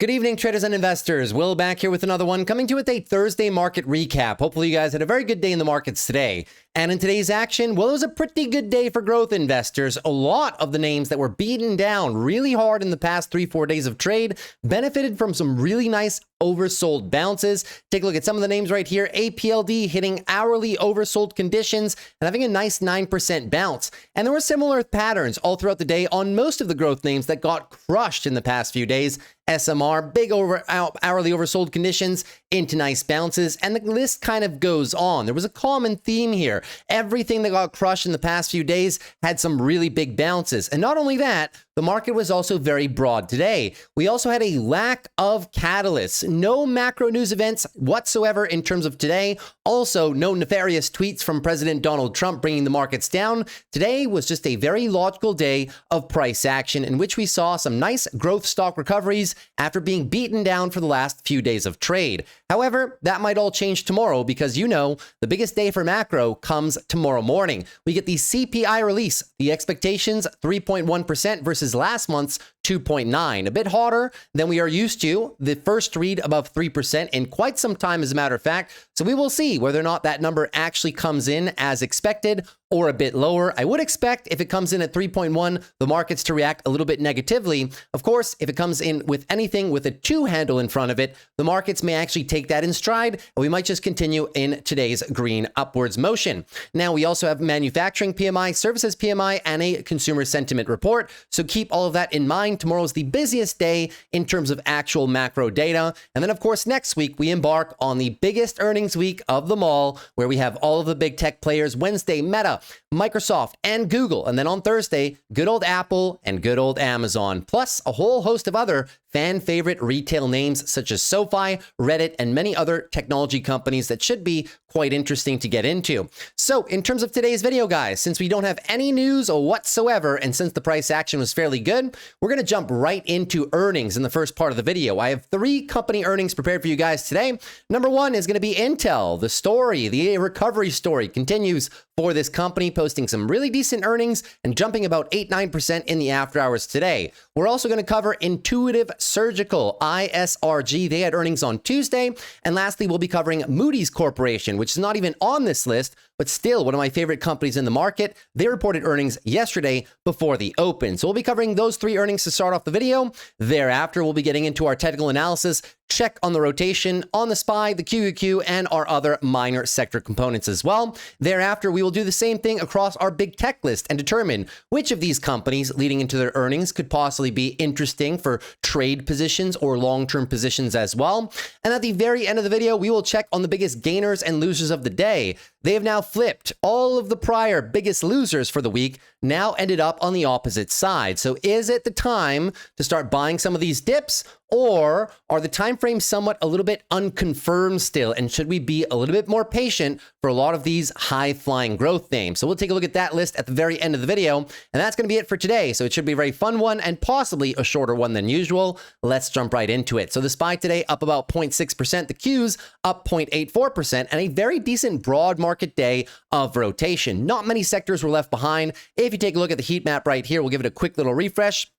Good evening, traders and investors. Will back here with another one, coming to you with a Thursday market recap. Hopefully you guys had a very good day in the markets today. And in today's action, well, it was a pretty good day for growth investors. A lot of the names that were beaten down really hard in the past 3-4 days of trade benefited from some really nice oversold bounces. Take a look at some of the names right here. APLD hitting hourly oversold conditions and having a nice 9% bounce. And there were similar patterns all throughout the day on most of the growth names that got crushed in the past few days. SMR, big hourly oversold conditions into nice bounces, and the list kind of goes on. There was a common theme here. Everything that got crushed in the past few days had some really big bounces. And not only that, the market was also very broad today. We also had a lack of catalysts. No macro news events whatsoever in terms of today. Also, no nefarious tweets from President Donald Trump bringing the markets down. Today was just a very logical day of price action in which we saw some nice growth stock recoveries after being beaten down for the last few days of trade. However, that might all change tomorrow because, you know, the biggest day for macro comes tomorrow morning. We get the CPI release. The expectations 3.1% versus last month's 2.9, a bit hotter than we are used to. The first read above 3% in quite some time, as a matter of fact. So we will see whether or not that number actually comes in as expected or a bit lower. I would expect if it comes in at 3.1, the markets to react a little bit negatively. Of course, if it comes in with anything with a 2 handle in front of it, the markets may actually take that in stride, and we might just continue in today's green upwards motion. Now, we also have manufacturing PMI, services PMI, and a consumer sentiment report. So keep all of that in mind. Tomorrow is the busiest day in terms of actual macro data. And then, of course, next week, we embark on the biggest earnings week of them all, where we have all of the big tech players. Wednesday, Meta, Microsoft, and Google. And then on Thursday, good old Apple and good old Amazon, plus a whole host of other fan favorite retail names such as SOFI, Reddit, and many other technology companies that should be quite interesting to get into. So in terms of today's video, guys, since we don't have any news whatsoever, and since the price action was fairly good, we're going to jump right into earnings in the first part of the video. I have 3 company earnings prepared for you guys today. Number 1 is going to be Intel. The story, the recovery story continues for this company, posting some really decent earnings and jumping about 8-9% in the after hours today. We're also going to cover Intuitive Surgical, ISRG. They had earnings on Tuesday. And lastly, we'll be covering Moody's Corporation, which is not even on this list, but still one of my favorite companies in the market. They reported earnings yesterday before the open. So we'll be covering those 3 earnings to start off the video. Thereafter, we'll be getting into our technical analysis, check on the rotation, on the SPY, the QQQ, and our other minor sector components as well. Thereafter, we will do the same thing across our big tech list and determine which of these companies leading into their earnings could possibly be interesting for trade positions or long-term positions as well. And at the very end of the video, we will check on the biggest gainers and losers of the day. They have now flipped. All of the prior biggest losers for the week now ended up on the opposite side. So is it the time to start buying some of these dips, or are the time frames somewhat a little bit unconfirmed still? And should we be a little bit more patient for a lot of these high-flying growth names? So we'll take a look at that list at the very end of the video. And that's going to be it for today. So it should be a very fun one and possibly a shorter one than usual. Let's jump right into it. So the SPY today up about 0.6%, the Qs up 0.84%, and a very decent broad market day of rotation. Not many sectors were left behind. If you take a look at the heat map right here, we'll give it a quick little refresh.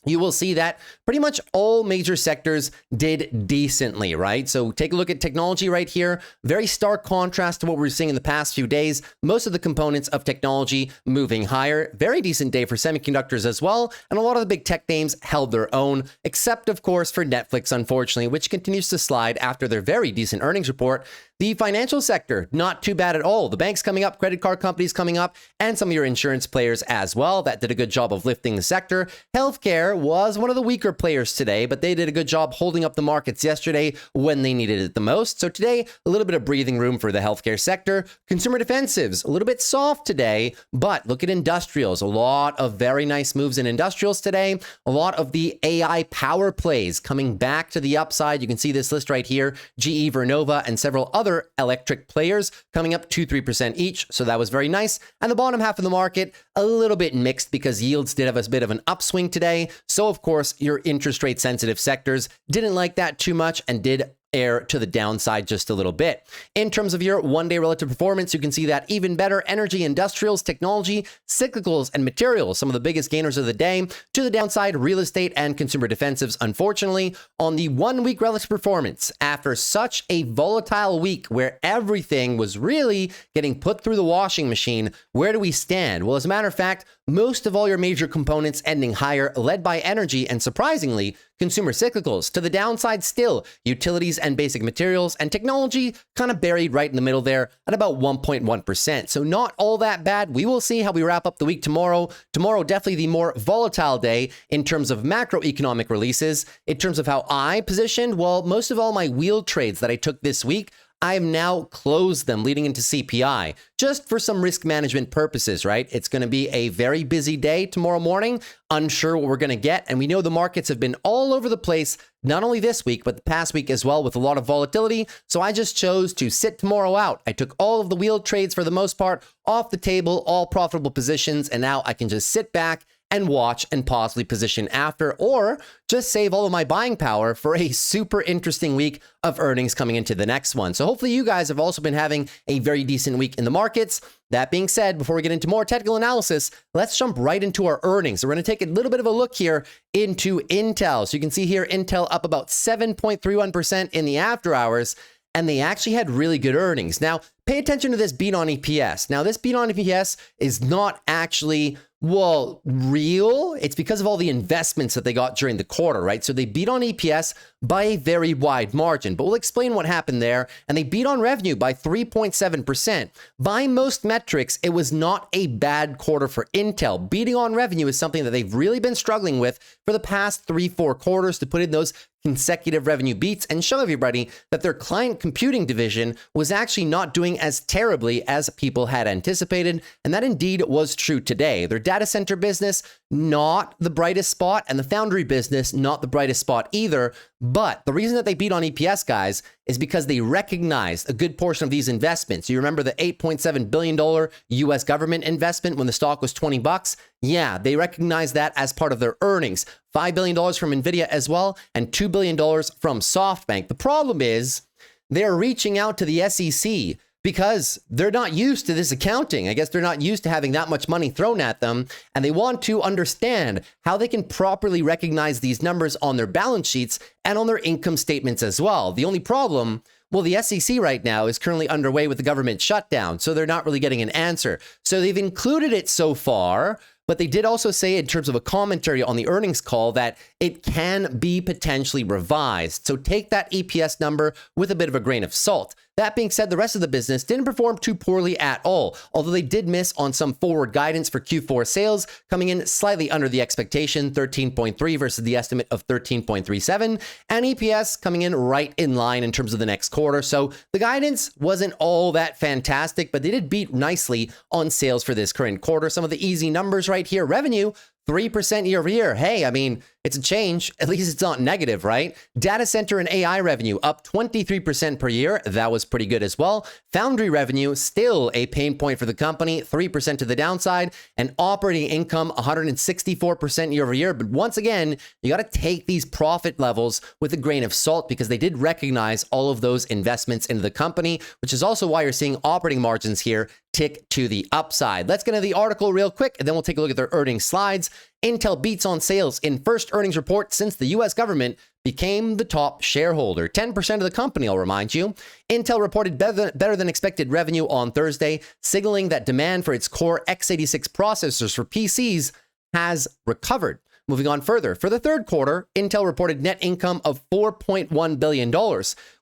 You will see that pretty much all major sectors did decently, right? So take a look at technology right here. Very stark contrast to what we're seeing in the past few days. Most of the components of technology moving higher. Very decent day for semiconductors as well. And a lot of the big tech names held their own, except of course for Netflix, unfortunately, which continues to slide after their very decent earnings report. The financial sector, not too bad at all. The banks coming up, credit card companies coming up, and some of your insurance players as well. That did a good job of lifting the sector. Healthcare was one of the weaker players today, but they did a good job holding up the markets yesterday when they needed it the most. So today, a little bit of breathing room for the healthcare sector. Consumer defensives, a little bit soft today, but look at industrials. A lot of very nice moves in industrials today. A lot of the AI power plays coming back to the upside. You can see this list right here. GE, Vernova, and several other electric players coming up 2-3% each. So that was very nice. And the bottom half of the market, a little bit mixed because yields did have a bit of an upswing today. So of course, your interest rate sensitive sectors didn't like that too much and did air to the downside just a little bit. In terms of your one-day relative performance, you can see that even better energy, industrials, technology, cyclicals, and materials, some of the biggest gainers of the day. To the downside, real estate and consumer defensives. Unfortunately, on the 1 week relative performance, after such a volatile week where everything was really getting put through the washing machine, where do we stand? Well, as a matter of fact, most of all your major components ending higher, led by energy and, surprisingly, consumer cyclicals. To the downside still, utilities and basic materials, and technology kind of buried right in the middle there at about 1.1%. So not all that bad. We will see how we wrap up the week tomorrow. Tomorrow, definitely the more volatile day in terms of macroeconomic releases. In terms of how I positioned, well, most of all my wheel trades that I took this week, I have now closed them leading into CPI, just for some risk management purposes, right? It's going to be a very busy day tomorrow morning, unsure what we're going to get. And we know the markets have been all over the place, not only this week, but the past week as well, with a lot of volatility. So I just chose to sit tomorrow out. I took all of the wheel trades for the most part off the table, all profitable positions. And now I can just sit back and watch and possibly position after, or just save all of my buying power for a super interesting week of earnings coming into the next one. So hopefully you guys have also been having a very decent week in the markets. That being said, before we get into more technical analysis, let's jump right into our earnings. We're going to take a little bit of a look here into Intel. So you can see here, Intel up about 7.31% in the after hours, and they actually had really good earnings. Now, pay attention to this beat on EPS. Now, this beat on EPS is not actually, well, real. It's because of all the investments that they got during the quarter, right? So they beat on EPS by a very wide margin, but we'll explain what happened there. And they beat on revenue by 3.7%. By most metrics, it was not a bad quarter for Intel. Beating on revenue is something that they've really been struggling with for the past 3-4 quarters, to put in those consecutive revenue beats and show everybody that their client computing division was actually not doing as terribly as people had anticipated. And that indeed was true today. Their data center business, not the brightest spot, and the foundry business, not the brightest spot either. But the reason that they beat on EPS, guys, is because they recognized a good portion of these investments. You remember the $8.7 billion US government investment when the stock was 20 bucks? Yeah, they recognized that as part of their earnings. $5 billion from NVIDIA as well, and $2 billion from SoftBank. The problem is they're reaching out to the SEC because they're not used to this accounting. I guess they're not used to having that much money thrown at them, and they want to understand how they can properly recognize these numbers on their balance sheets and on their income statements as well. The only problem, well, the SEC right now is currently underway with the government shutdown, so they're not really getting an answer. So they've included it so far, but they did also say in terms of a commentary on the earnings call that it can be potentially revised. So take that EPS number with a bit of a grain of salt. That being said, the rest of the business didn't perform too poorly at all, although they did miss on some forward guidance for Q4 sales, coming in slightly under the expectation, 13.3 versus the estimate of 13.37, and EPS coming in right in line in terms of the next quarter. So the guidance wasn't all that fantastic, but they did beat nicely on sales for this current quarter. Some of the easy numbers right here: revenue, 3% year over year. Hey, I mean, it's a change. At least it's not negative, right? Data center and AI revenue up 23% per year. That was pretty good as well. Foundry revenue, still a pain point for the company, 3% to the downside. And operating income, 164% year over year. But once again, you got to take these profit levels with a grain of salt, because they did recognize all of those investments into the company, which is also why you're seeing operating margins here tick to the upside. Let's get into the article real quick, and then we'll take a look at their earnings slides. Intel beats on sales in first earnings report since the U.S. government became the top shareholder. 10% of the company, I'll remind you. Intel reported better than expected revenue on Thursday, signaling that demand for its core x86 processors for PCs has recovered. Moving on further, for the third quarter, Intel reported net income of $4.1 billion,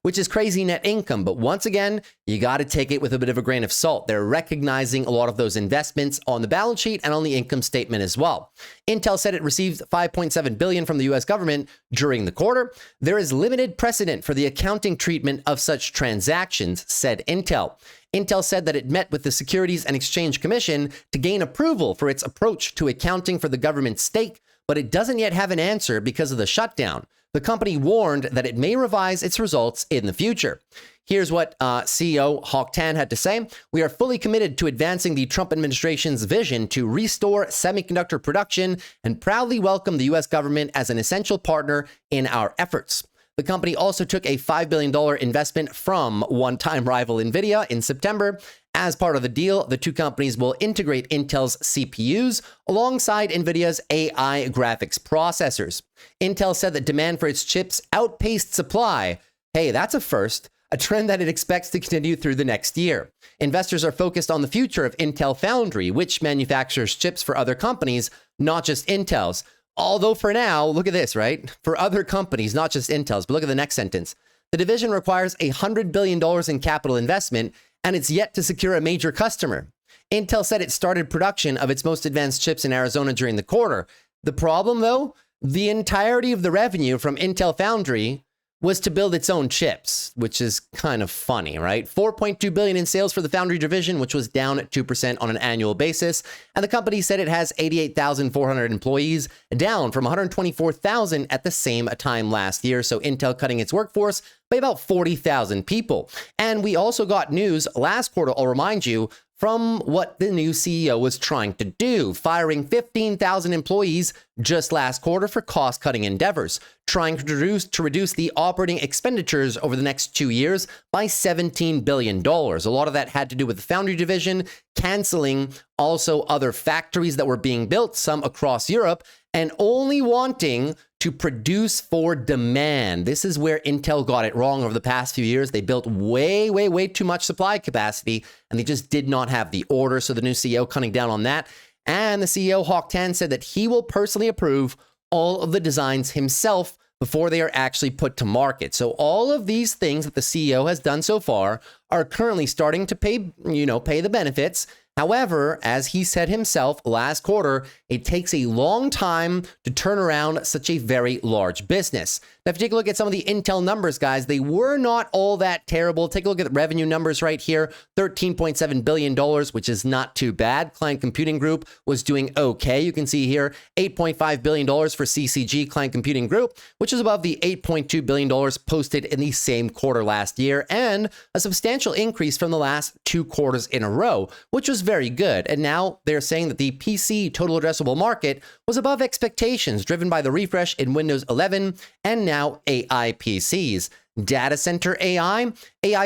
which is crazy net income. But once again, you got to take it with a bit of a grain of salt. They're recognizing a lot of those investments on the balance sheet and on the income statement as well. Intel said it received $5.7 billion from the U.S. government during the quarter. There is limited precedent for the accounting treatment of such transactions, said Intel. Intel said that it met with the Securities and Exchange Commission to gain approval for its approach to accounting for the government's stake, but it doesn't yet have an answer because of the shutdown. The company warned that it may revise its results in the future. Here's what CEO Hock Tan had to say. We are fully committed to advancing the Trump administration's vision to restore semiconductor production and proudly welcome the U.S. government as an essential partner in our efforts. The company also took a $5 billion investment from one-time rival NVIDIA in September. As part of the deal, the two companies will integrate Intel's CPUs alongside NVIDIA's AI graphics processors. Intel said that demand for its chips outpaced supply. Hey, that's a first, a trend that it expects to continue through the next year. Investors are focused on the future of Intel Foundry, which manufactures chips for other companies, not just Intel's. Although for now, look at this, right? For other companies, not just Intel's, but look at the next sentence. The division requires $100 billion in capital investment, and it's yet to secure a major customer. Intel said it started production of its most advanced chips in Arizona during the quarter. The problem, though, the entirety of the revenue from Intel Foundry was to build its own chips, which is kind of funny, right? $4.2 billion in sales for the Foundry division, which was down 2% on an annual basis. And the company said it has 88,400 employees, down from 124,000 at the same time last year. So Intel cutting its workforce by about 40,000 people. And we also got news last quarter, I'll remind you, from what the new CEO was trying to do, firing 15,000 employees just last quarter for cost-cutting endeavors, trying to reduce the operating expenditures over the next 2 years by $17 billion. A lot of that had to do with the Foundry division, canceling also other factories that were being built, some across Europe, and only wanting to produce for demand. This is where Intel got it wrong over the past few years. They built way too much supply capacity, and they just did not have the order. So the new CEO cutting down on that. And the CEO, Hock Tan, said that he will personally approve all of the designs himself before they are actually put to market. So all of these things that the CEO has done so far are currently starting to pay the benefits. However, as he said himself last quarter, it takes a long time to turn around such a very large business. Now, if you take a look at some of the Intel numbers, guys, they were not all that terrible. Take a look at the revenue numbers right here, $13.7 billion, which is not too bad. Client Computing Group was doing okay. You can see here, $8.5 billion for CCG Client Computing Group, which is above the $8.2 billion posted in the same quarter last year, and a substantial increase from the last 2 quarters in a row, which was very good. And now they're saying that the PC total addressable market was above expectations, driven by the refresh in Windows 11 and now AI PCs. Data center AI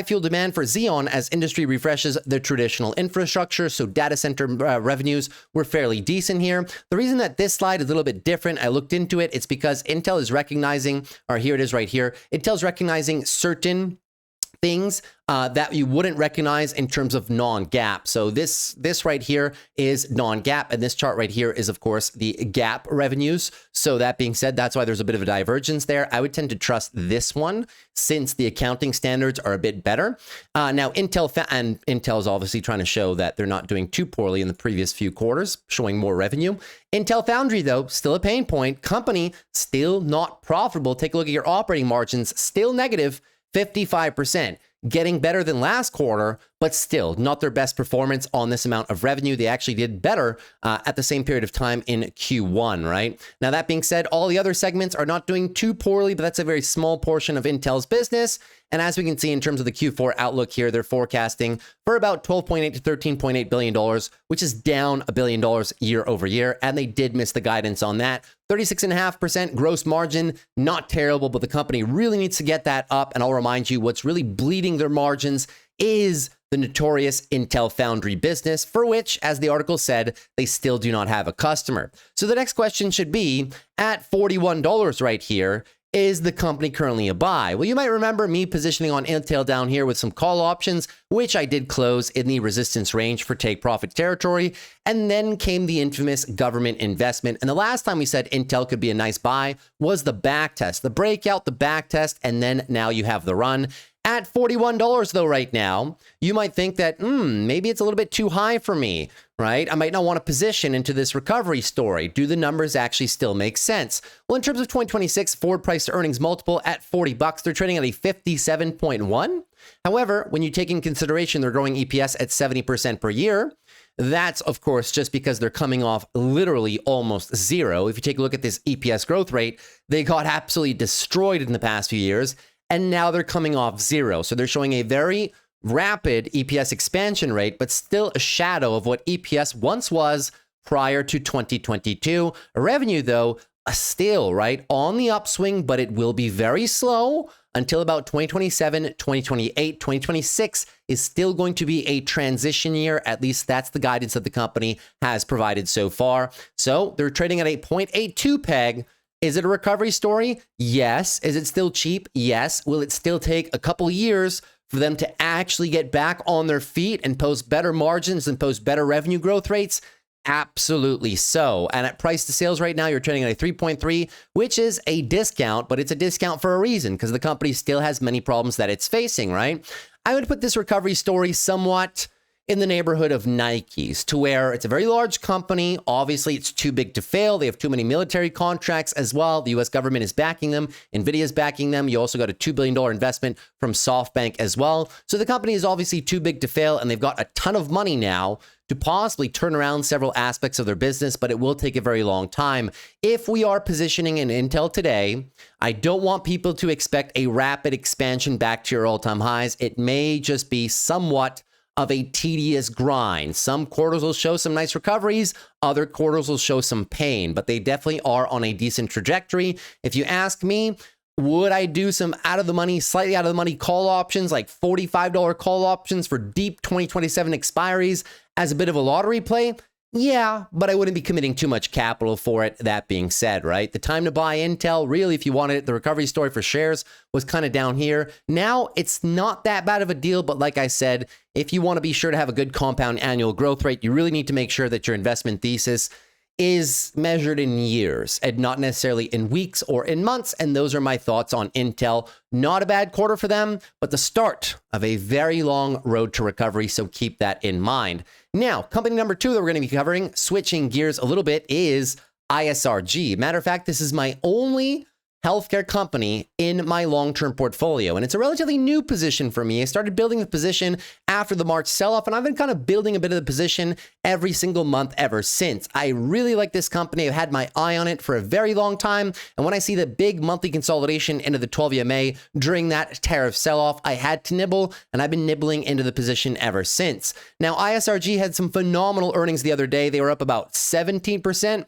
fueled demand for Xeon as industry refreshes their traditional infrastructure. So data center revenues were fairly decent here. The reason that this slide is a little bit different, I looked into it, it's because Intel is recognizing, or here it is right here, Intel's recognizing certain things that you wouldn't recognize in terms of non-GAAP. So this right here is non-GAAP, and this chart right here is, of course, the GAAP revenues. So that being said, that's why there's a bit of a divergence there. I would tend to trust this one since the accounting standards are a bit better. Now, Intel is obviously trying to show that they're not doing too poorly in the previous few quarters, showing more revenue. Intel Foundry, though, still a pain point. Company still not profitable. Take a look at your operating margins, still negative 55%, getting better than last quarter, but still not their best performance on this amount of revenue. They actually did better at the same period of time in Q1, right? Now, that being said, all the other segments are not doing too poorly, but that's a very small portion of Intel's business. And as we can see in terms of the Q4 outlook here, they're forecasting for about $12.8 to $13.8 billion, which is down $1 billion year over year. And they did miss the guidance on that. 36.5% gross margin, not terrible, but the company really needs to get that up. And I'll remind you, what's really bleeding their margins is the notorious Intel Foundry business, for which, as the article said, they still do not have a customer. So the next question should be, at $41 right here, is the company currently a buy? Well, you might remember me positioning on Intel down here with some call options, which I did close in the resistance range for take profit territory. And then came the infamous government investment. And the last time we said Intel could be a nice buy was the back test, the breakout, the back test, and then now you have the run. At $41 though right now, you might think that, maybe it's a little bit too high for me, right? I might not want to position into this recovery story. Do the numbers actually still make sense? Well, in terms of 2026 forward price to earnings multiple at $40, they're trading at a 57.1. However, when you take in consideration they're growing EPS at 70% per year, that's, of course, just because they're coming off literally almost zero. If you take a look at this EPS growth rate, they got absolutely destroyed in the past few years. And now they're coming off zero. So they're showing a very rapid EPS expansion rate, but still a shadow of what EPS once was prior to 2022. Revenue, though, still, right, on the upswing, but it will be very slow until about 2027, 2028, 2026 is still going to be a transition year. At least that's the guidance that the company has provided so far. So they're trading at a 0.82 peg. Is it a recovery story? Yes. Is it still cheap? Yes. Will it still take a couple years for them to actually get back on their feet and post better margins and post better revenue growth rates? Absolutely so. And at price to sales right now, you're trading at a 3.3, which is a discount, but it's a discount for a reason because the company still has many problems that it's facing, right? I would put this recovery story somewhat in the neighborhood of Nike's, to where it's a very large company. Obviously, it's too big to fail. They have too many military contracts as well. The US government is backing them. NVIDIA is backing them. You also got a $2 billion investment from SoftBank as well. So the company is obviously too big to fail, and they've got a ton of money now to possibly turn around several aspects of their business, but it will take a very long time. If we are positioning in Intel today, I don't want people to expect a rapid expansion back to your all-time highs. It may just be somewhat of a tedious grind. Some quarters will show some nice recoveries, other quarters will show some pain, but they definitely are on a decent trajectory. If you ask me, would I do some out of the money, slightly out of the money call options, like $45 call options for deep 2027 expiries as a bit of a lottery play? Yeah, but I wouldn't be committing too much capital for it. That being said, right? The time to buy Intel, really, if you wanted the recovery story for shares, was kind of down here. Now, it's not that bad of a deal, but like I said, if you want to be sure to have a good compound annual growth rate, you really need to make sure that your investment thesis is measured in years and not necessarily in weeks or in months. And those are my thoughts on Intel. Not a bad quarter for them, but the start of a very long road to recovery. So keep that in mind. Now, company number 2 that we're going to be covering, switching gears a little bit, is ISRG. Matter of fact, this is my only healthcare company in my long-term portfolio. And it's a relatively new position for me. I started building the position after the March sell-off, and I've been kind of building a bit of the position every single month ever since. I really like this company. I've had my eye on it for a very long time. And when I see the big monthly consolidation into the 12 EMA during that tariff sell-off, I had to nibble, and I've been nibbling into the position ever since. Now, ISRG had some phenomenal earnings the other day. They were up about 17%.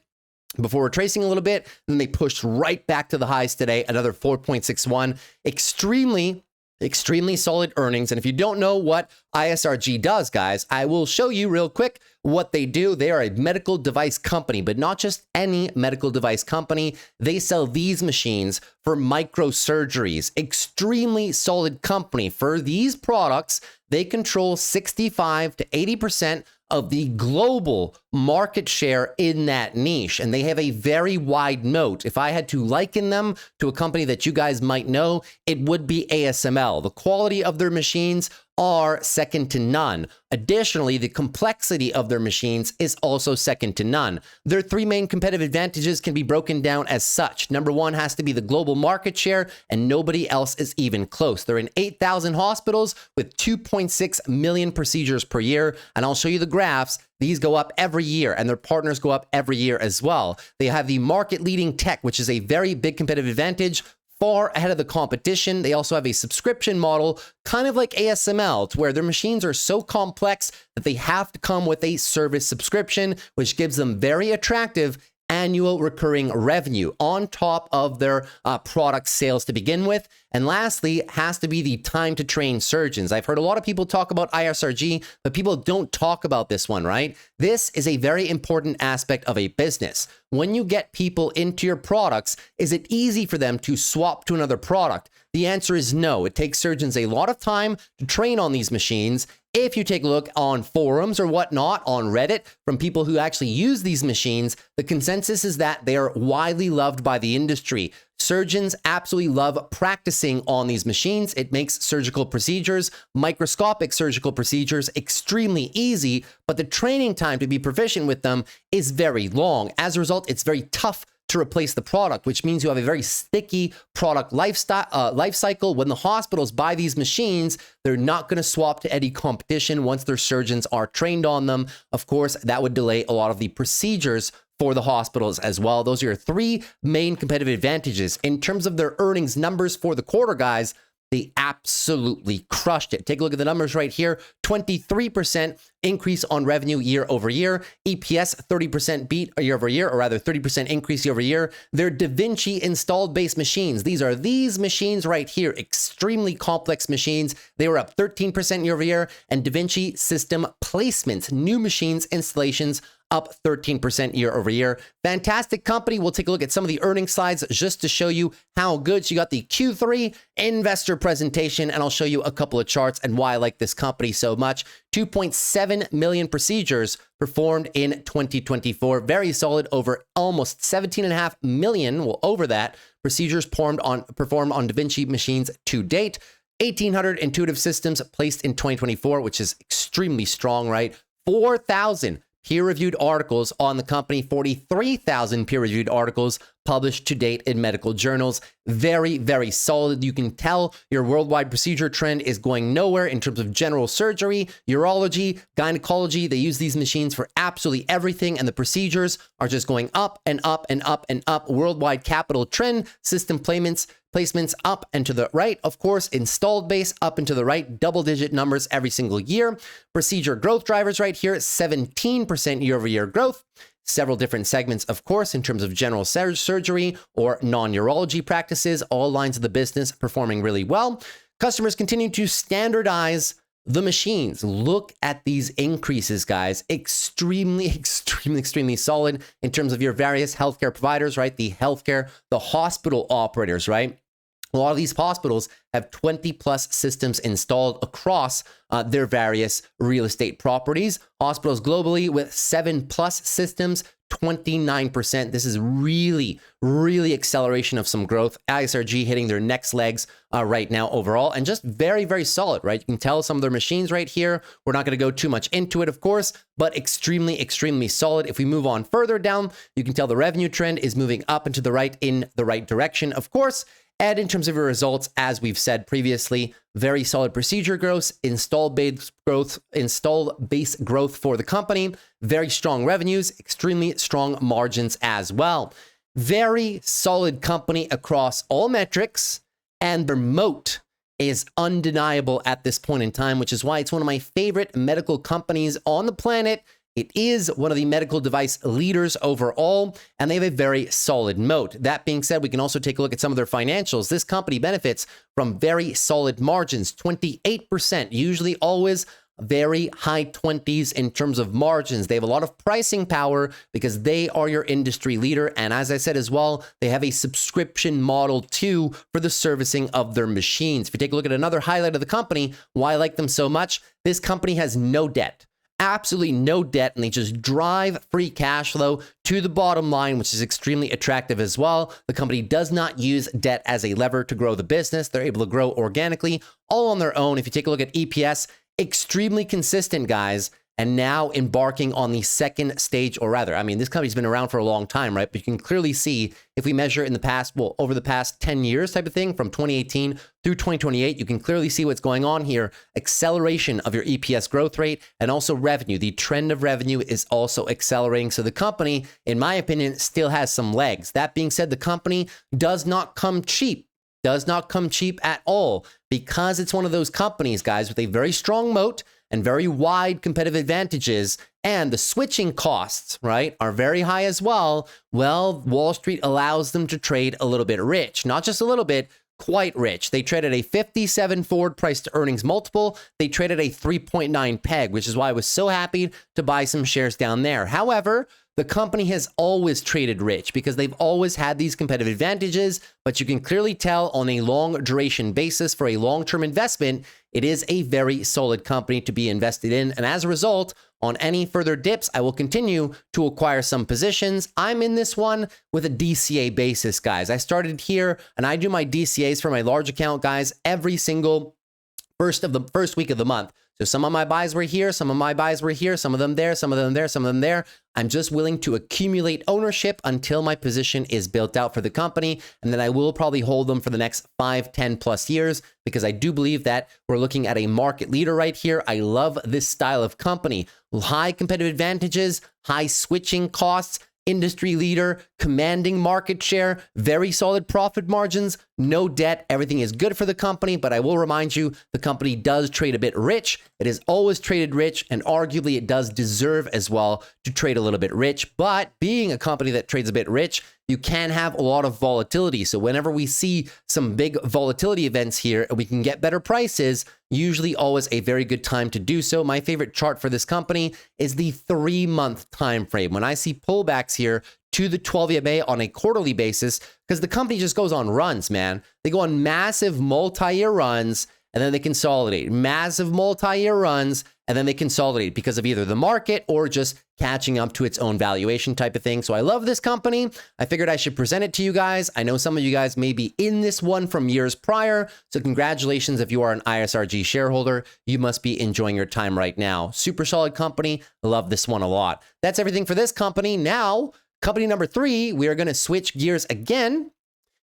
Before retracing a little bit, then they pushed right back to the highs today, another 4.61. Extremely solid earnings. And if you don't know what ISRG does, guys, I will show you real quick what they do. They are a medical device company, but not just any medical device company. They sell these machines for microsurgeries. Extremely solid company. For these products, they control 65 to 80% of the global market share in that niche. And they have a very wide moat. If I had to liken them to a company that you guys might know, it would be ASML. The quality of their machines are second to none. Additionally, the complexity of their machines is also second to none. Their 3 main competitive advantages can be broken down as such. Number 1 has to be the global market share, and nobody else is even close. They're in 8,000 hospitals with 2.6 million procedures per year. And I'll show you the graphs. These go up every year, and their partners go up every year as well. They have the market-leading tech, which is a very big competitive advantage, far ahead of the competition. They also have a subscription model, kind of like ASML, to where their machines are so complex that they have to come with a service subscription, which gives them very attractive annual recurring revenue on top of their product sales to begin with. And lastly, has to be the time to train surgeons. I've heard a lot of people talk about ISRG, but people don't talk about this one, right? This is a very important aspect of a business. When you get people into your products, is it easy for them to swap to another product? The answer is no. It takes surgeons a lot of time to train on these machines. If you take a look on forums or whatnot, on Reddit, from people who actually use these machines, the consensus is that they are widely loved by the industry. Surgeons absolutely love practicing on these machines. It makes surgical procedures, microscopic surgical procedures, extremely easy, but the training time to be proficient with them is very long. As a result, it's very tough to replace the product, which means you have a very sticky product life cycle. When the hospitals buy these machines, they're not going to swap to any competition once their surgeons are trained on them. Of course, that would delay a lot of the procedures for the hospitals as well. Those are your 3 main competitive advantages. In terms of their earnings numbers for the quarter, guys, they absolutely crushed it. Take a look at the numbers right here. 23% increase on revenue year over year. EPS 30% beat year over year, or rather 30% increase year over year. Their DaVinci installed base machines. These are these machines right here, extremely complex machines. They were up 13% year over year. And DaVinci system placements, new machines, installations, up 13% year over year. Fantastic company. We'll take a look at some of the earnings slides just to show you how good. So you got the Q3 investor presentation, and I'll show you a couple of charts and why I like this company so much. 2.7 million procedures performed in 2024. Very solid, over almost 17.5 million, well, over that, procedures performed on DaVinci machines to date. 1,800 intuitive systems placed in 2024, which is extremely strong, right? 4,000 peer-reviewed articles on the company, 43,000 peer-reviewed articles published to date in medical journals. Very, very solid. You can tell your worldwide procedure trend is going nowhere in terms of general surgery, urology, gynecology. They use these machines for absolutely everything, and the procedures are just going up and up and up and up. Worldwide capital trend, system placements up and to the right. Of course, installed base up and to the right, double-digit numbers every single year. Procedure growth drivers right here, 17% year-over-year growth. Several different segments, of course, in terms of general surgery or non-urology practices, all lines of the business performing really well. Customers continue to standardize the machines. Look at these increases, guys. Extremely solid in terms of your various healthcare providers, right? The hospital operators, right? A lot of these hospitals have 20 plus systems installed across their various real estate properties. Hospitals globally with 7 plus systems, 29%. This is really acceleration of some growth. ISRG hitting their next legs right now overall, and just very, very solid, right? You can tell some of their machines right here. We're not going to go too much into it, of course, but extremely solid. If we move on further down, you can tell the revenue trend is moving up and to the right in the right direction, of course. And in terms of your results, as we've said previously, very solid procedure growth, installed base growth for the company, very strong revenues, extremely strong margins as well. Very solid company across all metrics, and their moat is undeniable at this point in time, which is why it's one of my favorite medical companies on the planet. It is one of the medical device leaders overall, and they have a very solid moat. That being said, we can also take a look at some of their financials. This company benefits from very solid margins, 28%, usually always very high 20s in terms of margins. They have a lot of pricing power because they are your industry leader. And as I said as well, they have a subscription model too for the servicing of their machines. If you take a look at another highlight of the company, why I like them so much, this company has no debt. Absolutely no debt, and they just drive free cash flow to the bottom line, which is extremely attractive as well. The company does not use debt as a lever to grow the business. They're able to grow organically, all on their own. If you take a look at EPS, extremely consistent, guys, and now embarking on the second stage, or rather, I mean, this company's been around for a long time, right? But you can clearly see if we measure in the past, well, over the past 10 years type of thing, from 2018 through 2028, you can clearly see what's going on here. Acceleration of your EPS growth rate and also revenue. The trend of revenue is also accelerating. So the company, in my opinion, still has some legs. That being said, the company does not come cheap. Does not come cheap at all, because it's one of those companies, guys, with a very strong moat and very wide competitive advantages, and the switching costs, right, are very high as well. Well, Wall Street allows them to trade a little bit rich, not just a little bit, quite rich. They trade at a 57 forward price to earnings multiple. They trade at a 3.9 peg, which is why I was so happy to buy some shares down there. However, the company has always traded rich because they've always had these competitive advantages, but you can clearly tell on a long duration basis for a long-term investment, it is a very solid company to be invested in. And as a result, on any further dips, I will continue to acquire some positions. I'm in this one with a DCA basis, guys. I started here and I do my DCAs for my large account, guys, every single first week of the month. So some of my buys were here, some of my buys were here, some of them there, some of them there, some of them there. I'm just willing to accumulate ownership until my position is built out for the company. And then I will probably hold them for the next 5, 10 plus years, because I do believe that we're looking at a market leader right here. I love this style of company. High competitive advantages, high switching costs, industry leader, commanding market share, very solid profit margins, no debt. Everything is good for the company, but I will remind you, the company does trade a bit rich. It has always traded rich, and arguably it does deserve as well to trade a little bit rich. But being a company that trades a bit rich, you can have a lot of volatility. So whenever we see some big volatility events here and we can get better prices, usually always a very good time to do so. My favorite chart for this company is the 3-month time frame. When I see pullbacks here to the 12 EMA on a quarterly basis, because the company just goes on runs, man. They go on massive multi-year runs and then they consolidate. Massive multi-year runs and then they consolidate because of either the market or just catching up to its own valuation type of thing. So I love this company. I figured I should present it to you guys. I know some of you guys may be in this one from years prior. So congratulations if you are an ISRG shareholder. You must be enjoying your time right now. Super solid company. Love this one a lot. That's everything for this company. Now, company number 3, we are going to switch gears again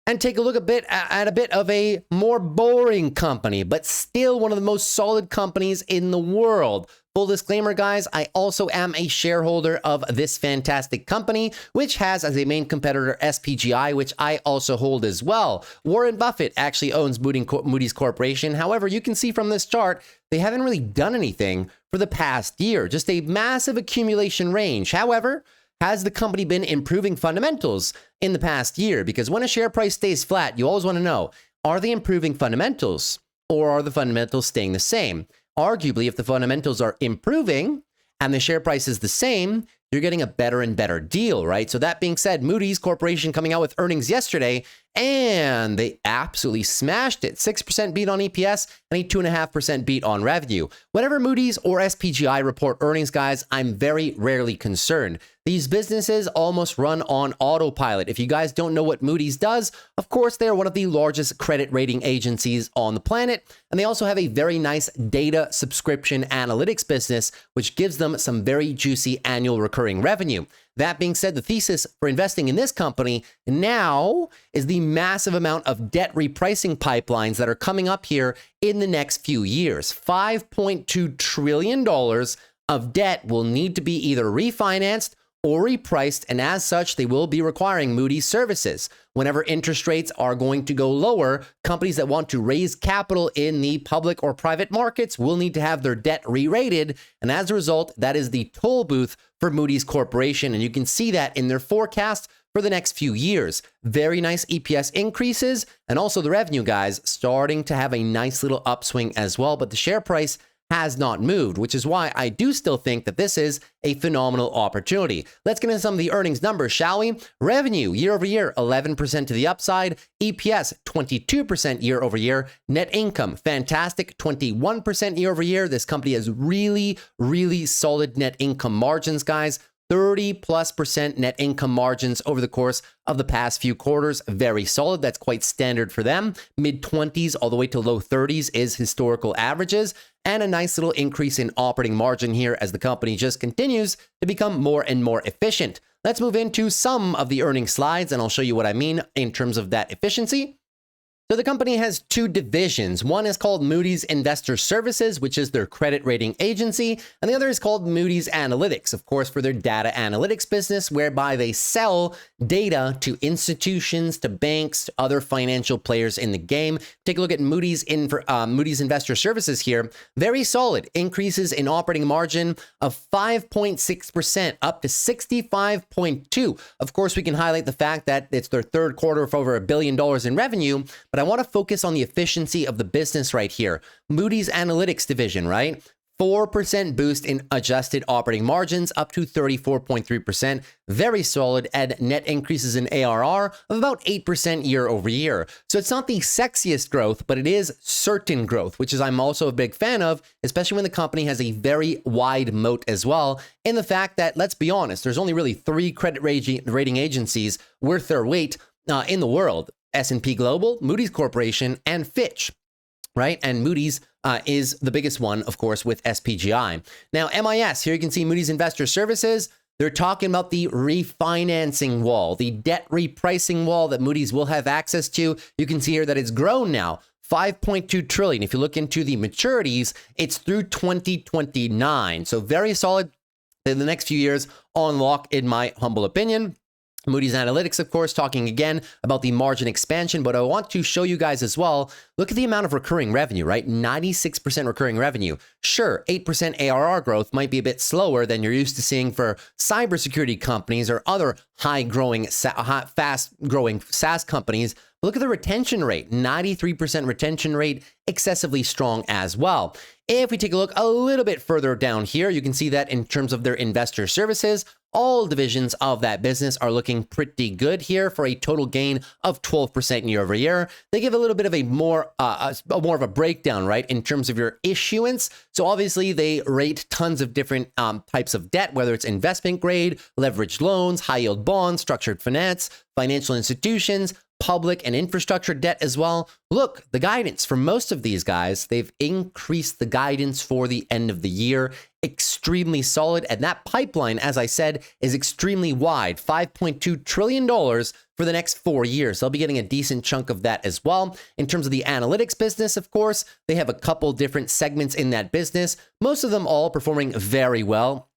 and take a look at a bit of a more boring company, but still one of the most solid companies in the world. Full disclaimer, guys, I also am a shareholder of this fantastic company, which has as a main competitor SPGI, which I also hold as well. Warren Buffett actually owns Moody's Corporation. However, you can see from this chart, they haven't really done anything for the past year, just a massive accumulation range. However, has the company been improving fundamentals in the past year? Because when a share price stays flat, you always want to know, are they improving fundamentals or are the fundamentals staying the same? Arguably, if the fundamentals are improving and the share price is the same, you're getting a better and better deal, right? So that being said, Moody's Corporation coming out with earnings yesterday, and they absolutely smashed it. 6% beat on EPS and a 2.5% beat on revenue. Whenever Moody's or SPGI report earnings, guys, I'm very rarely concerned. These businesses almost run on autopilot. If you guys don't know what Moody's does, of course, they are one of the largest credit rating agencies on the planet. And they also have a very nice data subscription analytics business, which gives them some very juicy annual recurring revenue. That being said, the thesis for investing in this company now is the massive amount of debt repricing pipelines that are coming up here in the next few years. $5.2 trillion of debt will need to be either refinanced or repriced, and as such, they will be requiring Moody's services. Whenever interest rates are going to go lower, companies that want to raise capital in the public or private markets will need to have their debt re-rated, and as a result, that is the toll booth for Moody's Corporation, and you can see that in their forecast for the next few years. Very nice EPS increases, and also the revenue, guys, starting to have a nice little upswing as well, but the share price has not moved, which is why I do still think that this is a phenomenal opportunity. Let's get into some of the earnings numbers, shall we? Revenue year over year, 11% to the upside. EPS, 22% year over year. Net income, fantastic, 21% year over year. This company has really, really solid net income margins, guys. 30+% net income margins over the course of the past few quarters. Very solid. That's quite standard for them. Mid-20s all the way to low 30s is historical averages, and a nice little increase in operating margin here as the company just continues to become more and more efficient. Let's move into some of the earnings slides, and I'll show you what I mean in terms of that efficiency. So the company has 2 divisions. One is called Moody's Investor Services, which is their credit rating agency, and the other is called Moody's Analytics, of course, for their data analytics business, whereby they sell data to institutions, to banks, to other financial players in the game. Take a look at Moody's Investor Services here. Very solid increases in operating margin of 5.6% up to 65.2. Of course, we can highlight the fact that it's their 3rd quarter of over $1 billion in revenue, but I want to focus on the efficiency of the business right here. Moody's Analytics division, right? 4% boost in adjusted operating margins up to 34.3%. Very solid, and net increases in ARR of about 8% year over year. So it's not the sexiest growth, but it is certain growth, which is I'm also a big fan of, especially when the company has a very wide moat as well. In the fact that, let's be honest, there's only really 3 credit rating agencies worth their weight in the world. S&P Global, Moody's Corporation, and Fitch, right? And Moody's is the biggest one, of course, with SPGI. Now, MIS, here you can see Moody's Investor Services. They're talking about the refinancing wall, the debt repricing wall that Moody's will have access to. You can see here that it's grown now. 5.2 trillion. If you look into the maturities, it's through 2029. So very solid in the next few years unlock, in my humble opinion. Moody's Analytics, of course, talking again about the margin expansion, but I want to show you guys as well, look at the amount of recurring revenue, right? 96% recurring revenue. Sure, 8% ARR growth might be a bit slower than you're used to seeing for cybersecurity companies or other fast-growing SaaS companies. Look at the retention rate, 93% retention rate, excessively strong as well. If we take a look a little bit further down here, you can see that in terms of their investor services, all divisions of that business are looking pretty good here for a total gain of 12% year over year. They give a little bit of a more of a breakdown, right, in terms of your issuance. So obviously they rate tons of different types of debt, whether it's investment grade, leveraged loans, high yield bonds, structured finance, financial institutions, public and infrastructure debt as well. Look, the guidance for most of these guys, they've increased the guidance for the end of the year. Extremely solid. And that pipeline, as I said, is extremely wide, $5.2 trillion for the next 4 years. They'll be getting a decent chunk of that as well. In terms of the analytics business, of course, they have a couple different segments in that business, most of them all performing very well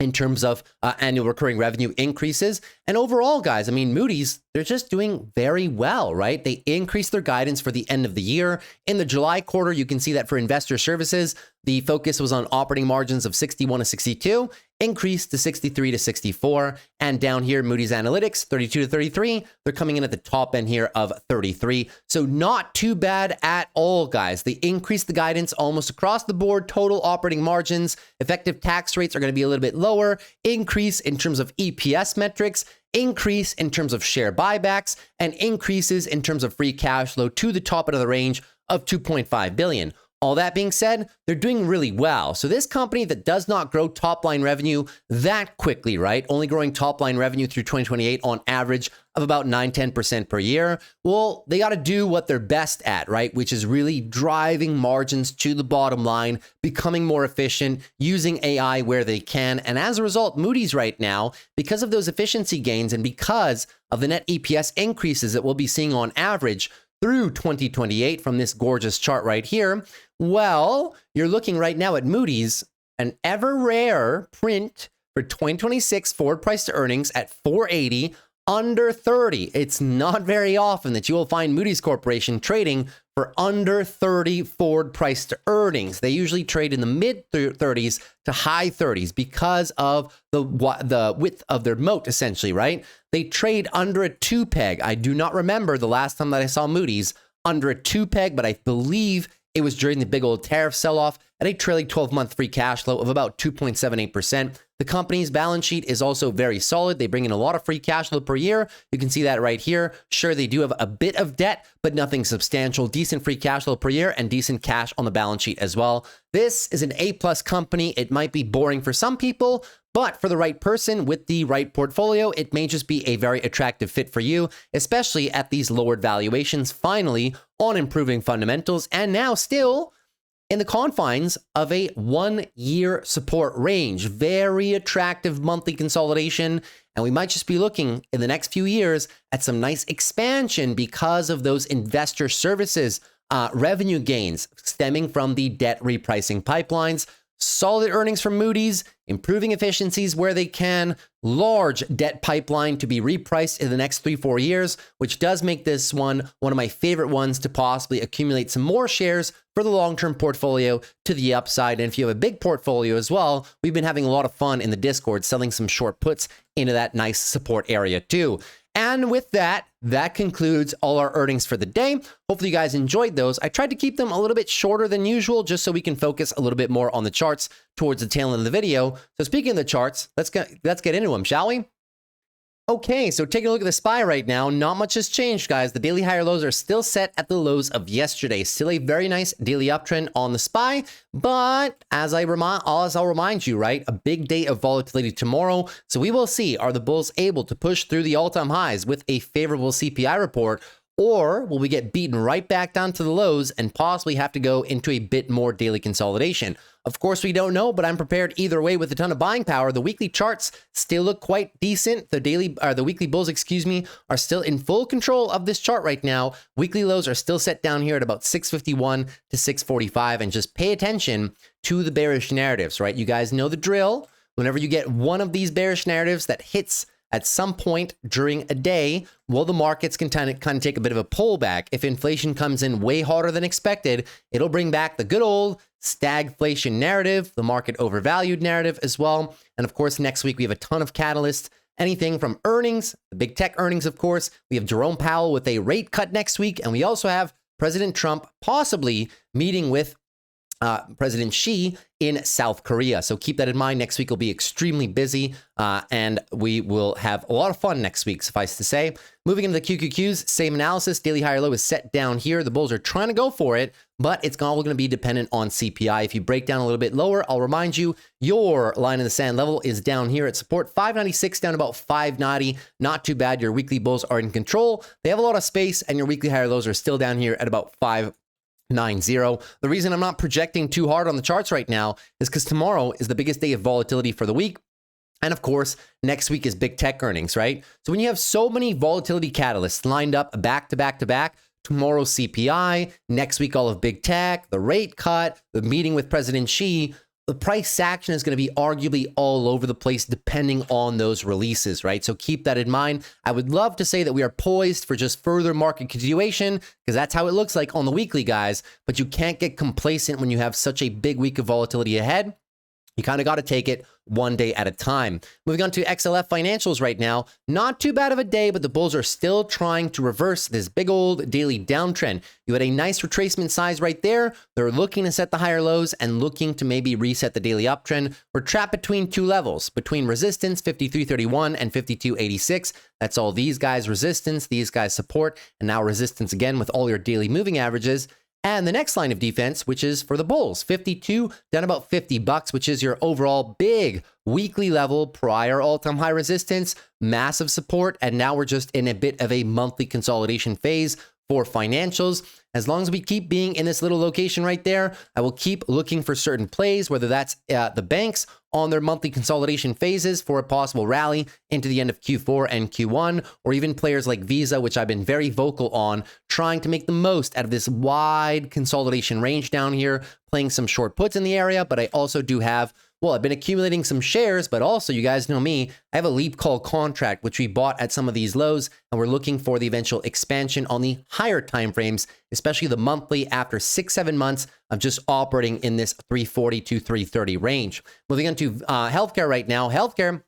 in terms of annual recurring revenue increases. And overall, guys, I mean, Moody's, they're just doing very well, right? They increased their guidance for the end of the year. In the July quarter, you can see that for investor services, the focus was on operating margins of 61 to 62, increased to 63 to 64. And down here, Moody's Analytics, 32 to 33. They're coming in at the top end here of 33. So not too bad at all, guys. They increased the guidance almost across the board. Total operating margins, effective tax rates are going to be a little bit lower. Increase in terms of EPS metrics, increase in terms of share buybacks, and increases in terms of free cash flow to the top end of the range of 2.5 billion. All that being said, they're doing really well. So this company that does not grow top line revenue that quickly, right? Only growing top line revenue through 2028 on average of about 9-10% per year. Well, they got to do what they're best at, right? Which is really driving margins to the bottom line, becoming more efficient, using AI where they can. And as a result, Moody's right now, because of those efficiency gains and because of the net EPS increases that we'll be seeing on average through 2028 from this gorgeous chart right here, well, you're looking right now at Moody's, an ever rare print for 2026 forward price to earnings at 480, under 30. It's not very often that you will find Moody's Corporation trading for under 30 forward price to earnings. They usually trade in the mid 30s to high 30s because of the width of their moat, essentially, right? They trade under a 2 peg. I do not remember the last time that I saw Moody's under a 2 peg, but I believe it was during the big old tariff sell-off at a trailing 12-month free cash flow of about 2.78%. The company's balance sheet is also very solid. They bring in a lot of free cash flow per year. You can see that right here. Sure, they do have a bit of debt, but nothing substantial. Decent free cash flow per year and decent cash on the balance sheet as well. This is an A-plus company. It might be boring for some people, but for the right person with the right portfolio, it may just be a very attractive fit for you, especially at these lowered valuations, finally on improving fundamentals, and now still in the confines of a 1-year support range. Very attractive monthly consolidation, and we might just be looking in the next few years at some nice expansion because of those investor services revenue gains stemming from the debt repricing pipelines. Solid earnings from Moody's, improving efficiencies where they can, large debt pipeline to be repriced in the next 3-4 years, which does make this one of my favorite ones to possibly accumulate some more shares for the long-term portfolio to the upside. And if you have a big portfolio as well, we've been having a lot of fun in the Discord selling some short puts into that nice support area too. And with that, that concludes all our earnings for the day. Hopefully you guys enjoyed those. I tried to keep them a little bit shorter than usual, just so we can focus a little bit more on the charts towards the tail end of the video. So speaking of the charts, let's get into them, shall we? Okay, so taking a look at the SPY right now, not much has changed, guys. The daily higher lows are still set at the lows of yesterday. Still a very nice daily uptrend on the SPY, but as I'll remind you, right, a big day of volatility tomorrow. So we will see, are the bulls able to push through the all-time highs with a favorable CPI report, or will we get beaten right back down to the lows and possibly have to go into a bit more daily consolidation? Of course, we don't know, but I'm prepared either way with a ton of buying power. The weekly charts still look quite decent. The weekly bulls, are still in full control of this chart right now. Weekly lows are still set down here at about 651 to 645, and just pay attention to the bearish narratives, right? You guys know the drill. Whenever you get one of these bearish narratives that hits at some point during a day, well, the markets can kind of take a bit of a pullback. If inflation comes in way harder than expected, it'll bring back the good old stagflation narrative, the market overvalued narrative as well. And of course, next week we have a ton of catalysts, anything from earnings, the big tech earnings, of course. We have Jerome Powell with a rate cut next week, and we also have President Trump possibly meeting with President Xi in South Korea. So keep that in mind. Next week will be extremely busy, and we will have a lot of fun next week, suffice to say. Moving into the QQQs, same analysis. Daily higher low is set down here. The bulls are trying to go for it, but it's all going to be dependent on CPI. If you break down a little bit lower, I'll remind you, your line in the sand level is down here at support 596 down about 590. Not too bad. Your weekly bulls are in control. They have a lot of space, and your weekly higher lows are still down here at about 590. The reason I'm not projecting too hard on the charts right now is because tomorrow is the biggest day of volatility for the week. And of course, next week is big tech earnings, right? So when you have so many volatility catalysts lined up back to back to back, tomorrow CPI, next week all of big tech, the rate cut, the meeting with President Xi, the price action is going to be arguably all over the place depending on those releases, right? So keep that in mind. I would love to say that we are poised for just further market continuation because that's how it looks like on the weekly, guys. But you can't get complacent when you have such a big week of volatility ahead. You kind of got to take it one day at a time. Moving on to XLF financials right now. Not too bad of a day, but the bulls are still trying to reverse this big old daily downtrend. You had a nice retracement size right there. They're looking to set the higher lows and looking to maybe reset the daily uptrend. We're trapped between two levels, between resistance 53.31 and 52.86. That's all these guys resistance, these guys support, and now resistance again with all your daily moving averages. And the next line of defense, which is for the bulls, 52 down about $50, which is your overall big weekly level, prior all-time high resistance, massive support, and now we're just in a bit of a monthly consolidation phase for financials. As long as we keep being in this little location right there, I will keep looking for certain plays, whether that's the banks on their monthly consolidation phases for a possible rally into the end of Q4 and Q1, or even players like Visa, which I've been very vocal on, trying to make the most out of this wide consolidation range down here, playing some short puts in the area, but I also do have, well, I've been accumulating some shares, but also, you guys know me, I have a leap call contract, which we bought at some of these lows, and we're looking for the eventual expansion on the higher timeframes, especially the monthly after 6-7 months of just operating in this 340 to 330 range. Moving on to healthcare right now. Healthcare,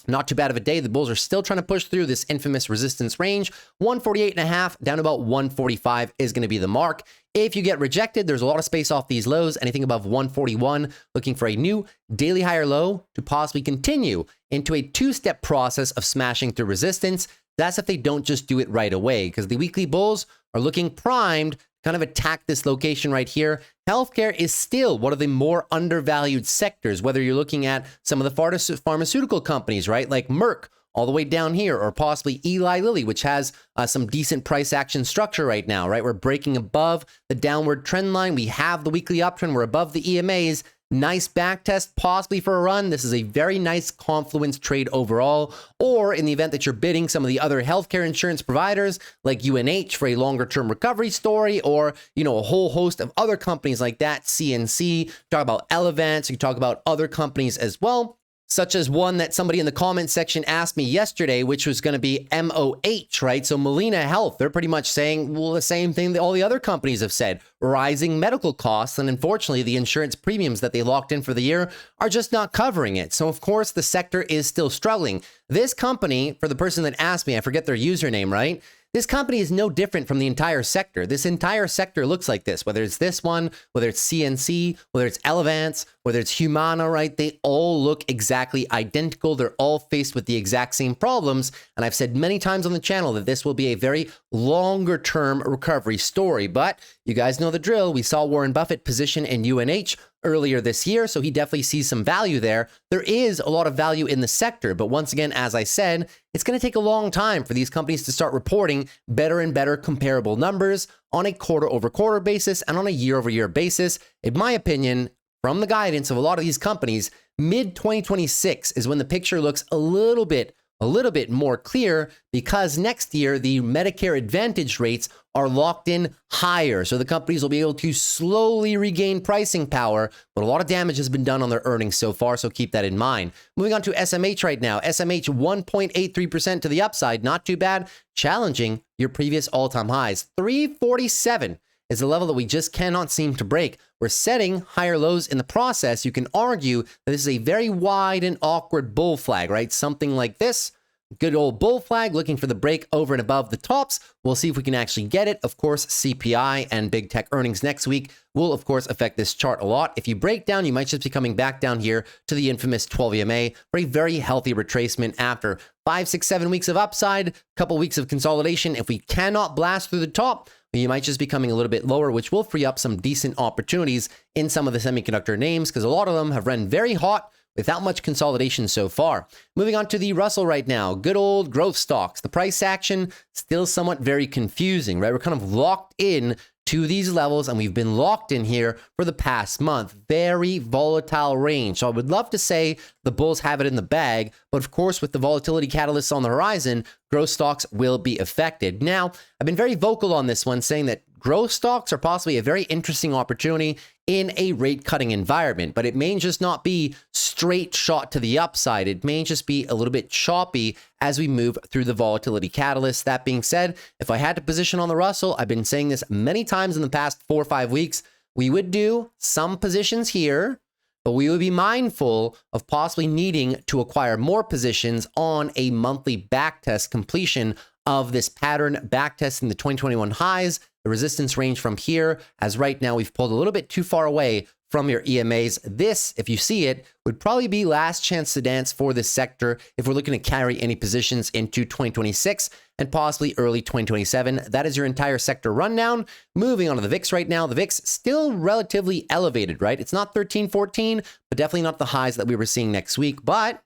not too bad of a day. The bulls are still trying to push through this infamous resistance range. 148.5 down to about 145 is going to be the mark. If you get rejected, there's a lot of space off these lows. Anything above 141, looking for a new daily higher low to possibly continue into a two-step process of smashing through resistance. That's if they don't just do it right away, because the weekly bulls are looking primed, kind of attack this location right here. Healthcare is still one of the more undervalued sectors, whether you're looking at some of the pharmaceutical companies, right? Like Merck, all the way down here, or possibly Eli Lilly, which has some decent price action structure right now, right? We're breaking above the downward trend line. We have the weekly uptrend. We're above the EMAs. Nice back test, possibly for a run. This is a very nice confluence trade overall. Or in the event that you're bidding some of the other healthcare insurance providers like UNH for a longer term recovery story, or, you know, a whole host of other companies like that, CNC, talk about Elevance, you talk about other companies as well, such as one that somebody in the comment section asked me yesterday, which was going to be MOH, right? So Molina Health, they're pretty much saying, well, the same thing that all the other companies have said, rising medical costs. And unfortunately, the insurance premiums that they locked in for the year are just not covering it. So of course, the sector is still struggling. This company, for the person that asked me, I forget their username, right? This company is no different from the entire sector. This entire sector looks like this, whether it's this one, whether it's CNC, whether it's Elevance, whether it's Humana, right? They all look exactly identical. They're all faced with the exact same problems. And I've said many times on the channel that this will be a very longer term recovery story, but you guys know the drill. We saw Warren Buffett position in UNH earlier this year, so he definitely sees some value there. There is a lot of value in the sector, but once again, as I said, it's going to take a long time for these companies to start reporting better and better comparable numbers on a quarter-over-quarter basis and on a year-over-year basis. In my opinion, from the guidance of a lot of these companies, mid-2026 is when the picture looks a little bit a little bit more clear because next year the Medicare Advantage rates are locked in higher. So the companies will be able to slowly regain pricing power, but a lot of damage has been done on their earnings so far, so keep that in mind. Moving on to SMH right now. SMH 1.83% to the upside, not too bad. Challenging your previous all-time highs. 347 is a level that we just cannot seem to break. We're setting higher lows in the process. You can argue that this is a very wide and awkward bull flag, right? Something like this. Good old bull flag, looking for the break over and above the tops. We'll see if we can actually get it. Of course, CPI and big tech earnings next week will, of course, affect this chart a lot. If you break down, you might just be coming back down here to the infamous 12 EMA for a very healthy retracement after 5, 6, 7 weeks of upside, couple weeks of consolidation. If we cannot blast through the top, you might just be coming a little bit lower, which will free up some decent opportunities in some of the semiconductor names because a lot of them have run very hot without much consolidation so far. Moving on to the Russell right now, good old growth stocks. The price action still somewhat very confusing, right? We're kind of locked in to these levels and we've been locked in here for the past month. Very volatile range. So I would love to say the bulls have it in the bag, but of course with the volatility catalysts on the horizon, growth stocks will be affected. Now, I've been very vocal on this one saying that growth stocks are possibly a very interesting opportunity in a rate cutting environment, but it may just not be straight shot to the upside. It may just be a little bit choppy as we move through the volatility catalyst. That being said, if I had to position on the Russell, I've been saying this many times in the past 4 or 5 weeks, we would do some positions here, but we would be mindful of possibly needing to acquire more positions on a monthly backtest completion of this pattern backtesting the 2021 highs, the resistance range from here, as right now we've pulled a little bit too far away from your EMAs. This, if you see it, would probably be last chance to dance for this sector if we're looking to carry any positions into 2026 and possibly early 2027. That is your entire sector rundown. Moving on to the VIX right now. The VIX still relatively elevated, right? It's not 13, 14, but definitely not the highs that we were seeing next week. But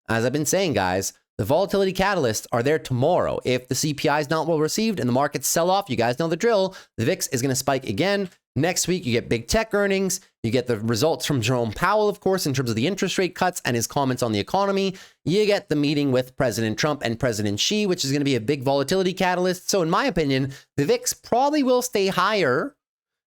as I've been saying, guys, the volatility catalysts are there tomorrow. If the CPI is not well received and the markets sell off, you guys know the drill. The VIX is going to spike again. Next week, you get big tech earnings. You get the results from Jerome Powell, of course, in terms of the interest rate cuts and his comments on the economy. You get the meeting with President Trump and President Xi, which is going to be a big volatility catalyst. So in my opinion, the VIX probably will stay higher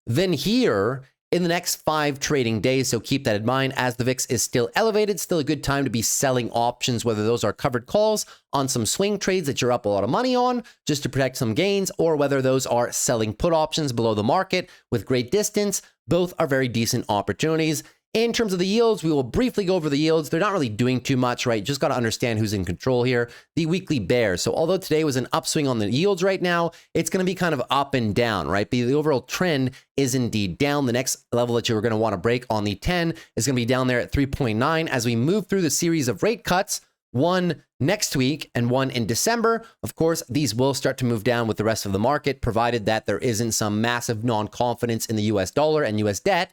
than here in the next 5 trading days. So keep that in mind as the VIX is still elevated, still a good time to be selling options, whether those are covered calls on some swing trades that you're up a lot of money on just to protect some gains, or whether those are selling put options below the market with great distance. Both are very decent opportunities. In terms of the yields, we will briefly go over the yields. They're not really doing too much, right? Just got to understand who's in control here. The weekly bear. So although today was an upswing on the yields right now, it's going to be kind of up and down, right? But the overall trend is indeed down. The next level that you're going to want to break on the 10 is going to be down there at 3.9 as we move through the series of rate cuts. One next week and one in December. Of course, these will start to move down with the rest of the market, provided that there isn't some massive non-confidence in the US dollar and US debt,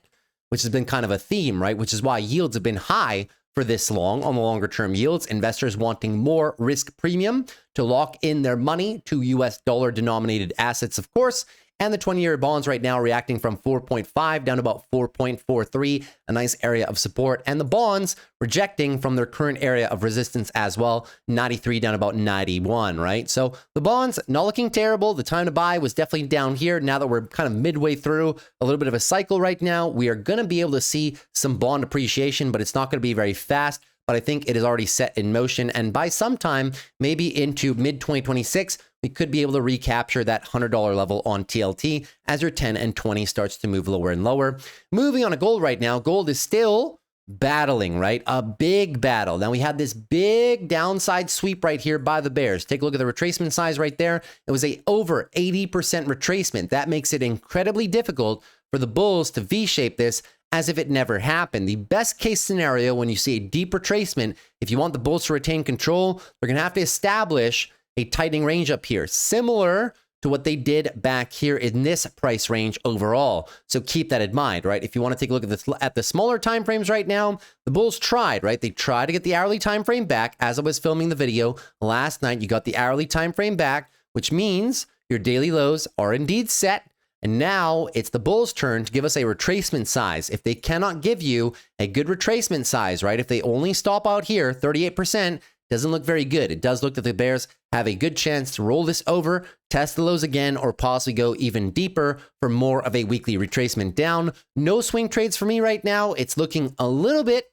which has been kind of a theme, right? Which is why yields have been high for this long on the longer term yields. Investors wanting more risk premium to lock in their money to US dollar denominated assets, of course. And the 20-year bonds right now reacting from 4.5 down to about 4.43, a nice area of support. And the bonds rejecting from their current area of resistance as well, 93 down about 91, right? So the bonds not looking terrible. The time to buy was definitely down here. Now that we're kind of midway through a little bit of a cycle right now, we are going to be able to see some bond appreciation, but it's not going to be very fast. But I think it is already set in motion. And by sometime, maybe into mid-2026, we could be able to recapture that $100 level on TLT as your 10 and 20 starts to move lower and lower. Moving on to gold right now, gold is still battling, right? A big battle. Now we had this big downside sweep right here by the bears. Take a look at the retracement size right there. It was a over 80% retracement. That makes it incredibly difficult for the bulls to V-shape this as if it never happened. The best case scenario when you see a deep retracement, if you want the bulls to retain control, they're going to have to establish a tightening range up here, similar to what they did back here in this price range overall. So keep that in mind, right? If you want to take a look at this at the smaller time frames right now, the bulls tried, right? They tried to get the hourly time frame back. As I was filming the video last night, you got the hourly time frame back, which means your daily lows are indeed set. And now it's the bulls' turn to give us a retracement size. If they cannot give you a good retracement size, right? If they only stop out here, 38%, doesn't look very good. It does look that the bears have a good chance to roll this over, test the lows again, or possibly go even deeper for more of a weekly retracement down. No swing trades for me right now. It's looking a little bit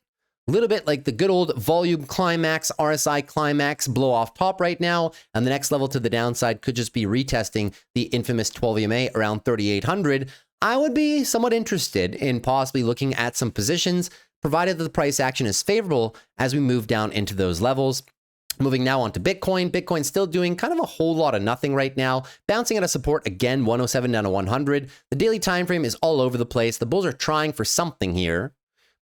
like the good old volume climax, RSI climax blow off top right now. And the next level to the downside could just be retesting the infamous 12 EMA around 3,800. I would be somewhat interested in possibly looking at some positions, provided that the price action is favorable as we move down into those levels. Moving now on to Bitcoin. Bitcoin's still doing kind of a whole lot of nothing right now, bouncing out of support again, 107 down to 100. The daily time frame is all over the place. The bulls are trying for something here.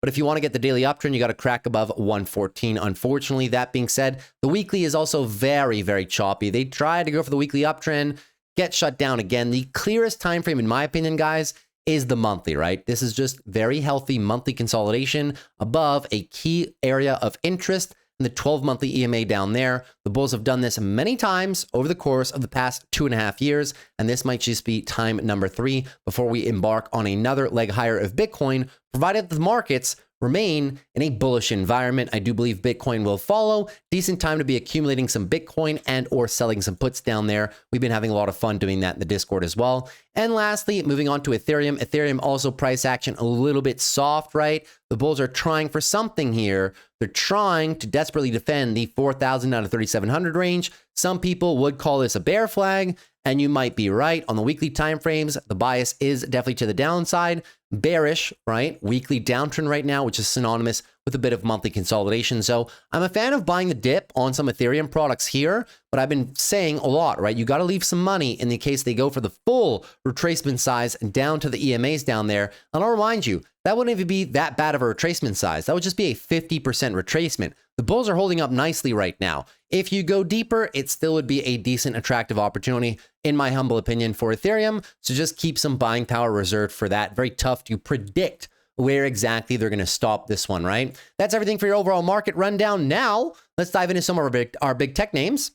But if you want to get the daily uptrend, you got to crack above 114. Unfortunately, that being said, the weekly is also very, very choppy. They try to go for the weekly uptrend, get shut down again. The clearest time frame, in my opinion, guys, is the monthly, right? This is just very healthy monthly consolidation above a key area of interest in the 12 monthly EMA down there. The bulls have done this many times over the course of the past 2.5 years, and this might just be time number 3 before we embark on another leg higher of Bitcoin, provided the markets remain in a bullish environment. I do believe Bitcoin will follow. Decent time to be accumulating some Bitcoin and or selling some puts down there. We've been having a lot of fun doing that in the Discord as well. And lastly, moving on to Ethereum. Ethereum also price action a little bit soft, right? The bulls are trying for something here. They're trying to desperately defend the 4,000 down to 3,700 range. Some people would call this a bear flag, and you might be right. On the weekly time frames, the bias is definitely to the downside. Bearish, right? Weekly downtrend right now, which is synonymous with a bit of monthly consolidation. So I'm a fan of buying the dip on some Ethereum products here, but I've been saying a lot, right? You got to leave some money in the case they go for the full retracement size down to the EMAs down there. And I'll remind you, that wouldn't even be that bad of a retracement size. That would just be a 50% retracement. The bulls are holding up nicely right now. If you go deeper, it still would be a decent, attractive opportunity, in my humble opinion, for Ethereum. So just keep some buying power reserved for that. Very tough to predict where exactly they're going to stop this one, right? That's everything for your overall market rundown. Now, let's dive into some of our big tech names.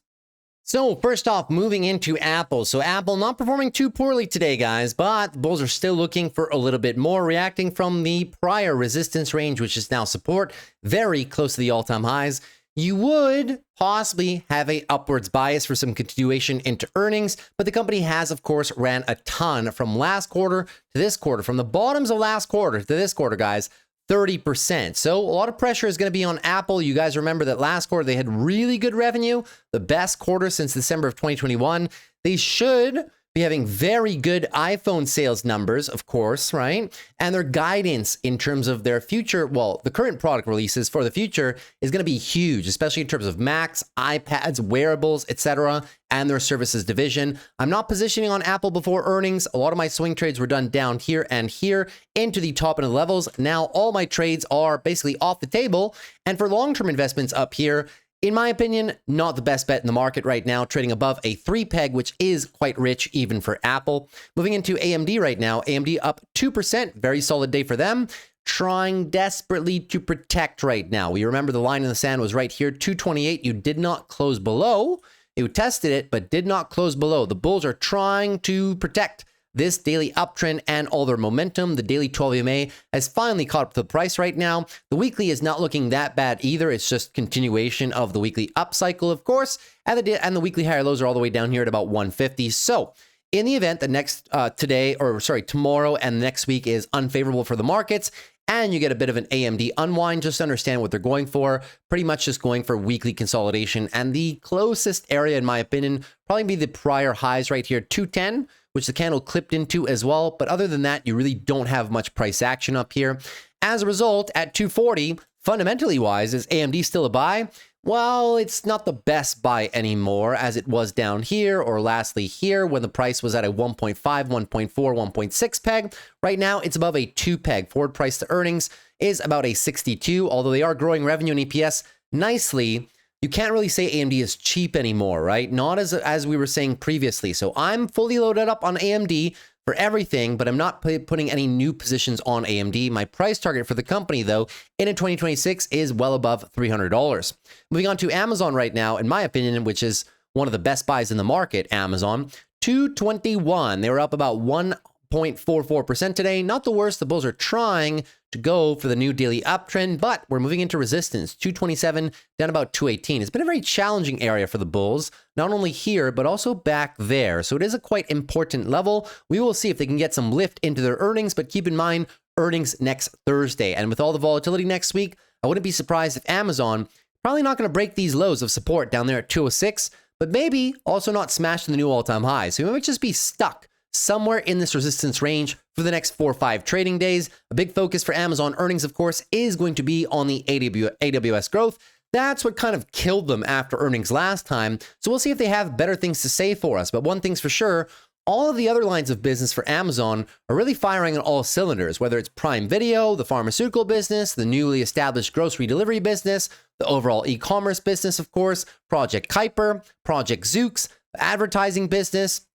So first off, moving into Apple. So Apple not performing too poorly today, guys, but the bulls are still looking for a little bit more, reacting from the prior resistance range, which is now support, very close to the all-time highs. You would possibly have a upwards bias for some continuation into earnings, but the company has, of course, ran a ton from last quarter to this quarter, from the bottoms of last quarter to this quarter, guys, 30%. So a lot of pressure is going to be on Apple. You guys remember that last quarter they had really good revenue, the best quarter since December of 2021. They should be having very good iPhone sales numbers, of course, right? And their guidance in terms of their future, well, the current product releases for the future is going to be huge, especially in terms of Macs, iPads, wearables, etc., and their services division. I'm not positioning on Apple before earnings. A lot of my swing trades were done down here and here into the top end of the levels. Now all my trades are basically off the table. And for long-term investments up here, in my opinion, not the best bet in the market right now, trading above a 3 peg, which is quite rich even for Apple. Moving into AMD right now, AMD up 2%, very solid day for them, trying desperately to protect right now. We remember the line in the sand was right here, 228. You did not close below. You tested it, but did not close below. The bulls are trying to protect this daily uptrend and all their momentum. The daily 12 EMA has finally caught up to the price right now. The weekly is not looking that bad either. It's just continuation of the weekly up cycle, of course, and the weekly higher lows are all the way down here at about 150. So in the event that tomorrow and next week is unfavorable for the markets, and you get a bit of an AMD unwind, just understand what they're going for. Pretty much just going for weekly consolidation. And the closest area, in my opinion, probably be the prior highs right here, 210, which the candle clipped into as well. But other than that, you really don't have much price action up here. As a result, at 240, fundamentally wise, is AMD still a buy? Well, it's not the best buy anymore as it was down here, or lastly here when the price was at a 1.5, 1.4, 1.6 peg. Right now, it's above a 2 peg. Forward price to earnings is about a 62, although they are growing revenue and EPS nicely. You can't really say AMD is cheap anymore, right? Not as we were saying previously. So I'm fully loaded up on AMD for everything, but I'm not putting any new positions on AMD. My price target for the company, though, in 2026 is well above $300. Moving on to Amazon right now, in my opinion, which is one of the best buys in the market, Amazon, 221. They were up about 1 0.44% today. Not the worst. The bulls are trying to go for the new daily uptrend, but we're moving into resistance. 227 down about 218. It's been a very challenging area for the bulls, not only here, but also back there. So it is a quite important level. We will see if they can get some lift into their earnings, but keep in mind, earnings next Thursday. And with all the volatility next week, I wouldn't be surprised if Amazon probably not going to break these lows of support down there at 206, but maybe also not smash the new all-time highs. So we might just be stuck somewhere in this resistance range for the next 4 or 5 trading days. A big focus for Amazon earnings, of course, is going to be on the AWS growth. That's what kind of killed them after earnings last time. So we'll see if they have better things to say for us. But one thing's for sure, all of the other lines of business for Amazon are really firing on all cylinders, whether it's Prime Video, the pharmaceutical business, the newly established grocery delivery business, the overall e-commerce business, of course, Project Kuiper, Project Zoox, the advertising business.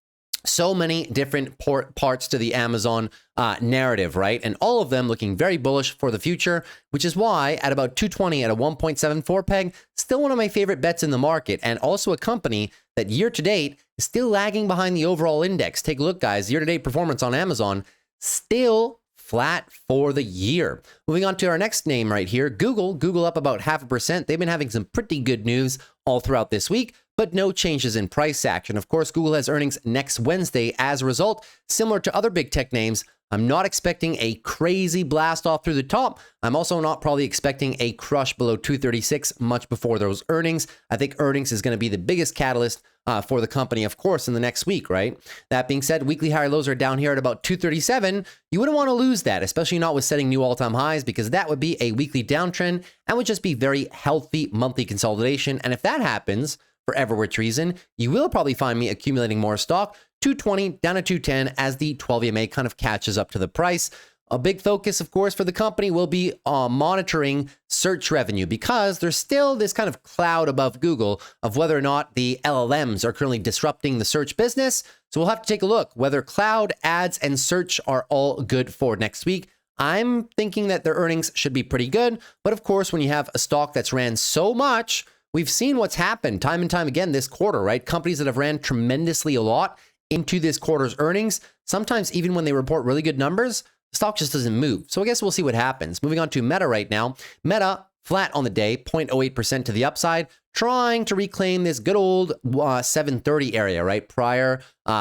So many different parts to the Amazon narrative, right? And all of them looking very bullish for the future, which is why at about 220 at a 1.74 peg, still one of my favorite bets in the market, and also a company that year to date is still lagging behind the overall index. Take a look, guys. Year to date performance on Amazon still flat for the year. Moving on to our next name right here, Google. Google up about 0.5%. They've been having some pretty good news all throughout this week, but no changes in price action. Of course, Google has earnings next Wednesday. As a result, similar to other big tech names, I'm not expecting a crazy blast off through the top. I'm also not probably expecting a crush below 236 much before those earnings. I think earnings is going to be the biggest catalyst for the company, of course, in the next week, right? That being said, weekly higher lows are down here at about 237. You wouldn't want to lose that, especially not with setting new all-time highs, because that would be a weekly downtrend and would just be very healthy monthly consolidation. And if that happens, for ever which reason, you will probably find me accumulating more stock, 220 down to 210 as the 12 EMA kind of catches up to the price. A big focus, of course, for the company will be monitoring search revenue, because there's still this kind of cloud above Google of whether or not the LLMs are currently disrupting the search business. So we'll have to take a look whether cloud, ads, and search are all good for next week. I'm thinking that their earnings should be pretty good. But of course, when you have a stock that's ran so much, we've seen what's happened time and time again this quarter, right? Companies that have ran tremendously a lot into this quarter's earnings, sometimes even when they report really good numbers, the stock just doesn't move. So I guess we'll see what happens. Moving on to Meta right now. Meta flat on the day, 0.08% to the upside, trying to reclaim this good old 730 area, right? Prior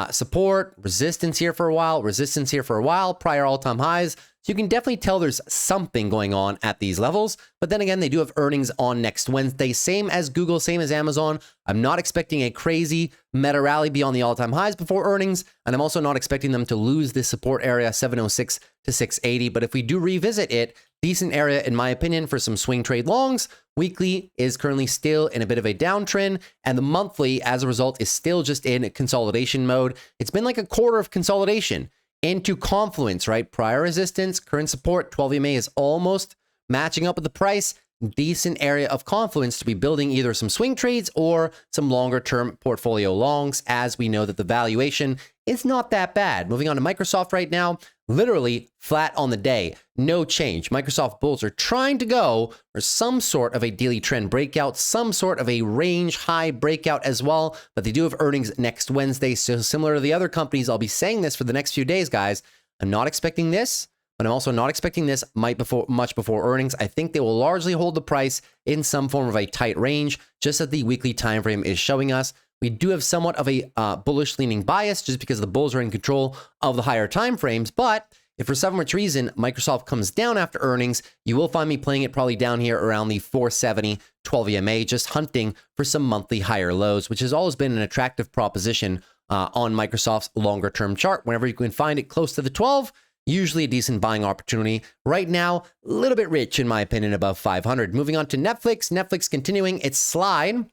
support, resistance here for a while, resistance here for a while, prior all-time highs. So you can definitely tell there's something going on at these levels. But then again, they do have earnings on next Wednesday, same as Google, same as Amazon. I'm not expecting a crazy Meta rally beyond the all-time highs before earnings. And I'm also not expecting them to lose this support area, 706 to 680. But if we do revisit it, decent area, in my opinion, for some swing trade longs. Weekly is currently still in a bit of a downtrend, and the monthly, as a result, is still just in consolidation mode. It's been like a quarter of consolidation into confluence, right? Prior resistance, current support, 12 EMA is almost matching up with the price. Decent area of confluence to be building either some swing trades or some longer term portfolio longs, as we know that the valuation is not that bad. Moving on to Microsoft right now, literally flat on the day, no change. Microsoft bulls are trying to go for some sort of a daily trend breakout, some sort of a range high breakout as well, but they do have earnings next Wednesday. So similar to the other companies, I'll be saying this for the next few days, guys. I'm not expecting this, but I'm also not expecting this much before earnings. I think they will largely hold the price in some form of a tight range, just as the weekly time frame is showing us. We do have somewhat of a bullish leaning bias just because the bulls are in control of the higher time frames. But if for some reason Microsoft comes down after earnings, you will find me playing it probably down here around the 470, 12 EMA, just hunting for some monthly higher lows, which has always been an attractive proposition on Microsoft's longer term chart. Whenever you can find it close to the 12, usually a decent buying opportunity. Right now, a little bit rich, in my opinion, above 500. Moving on to Netflix. Netflix continuing its slide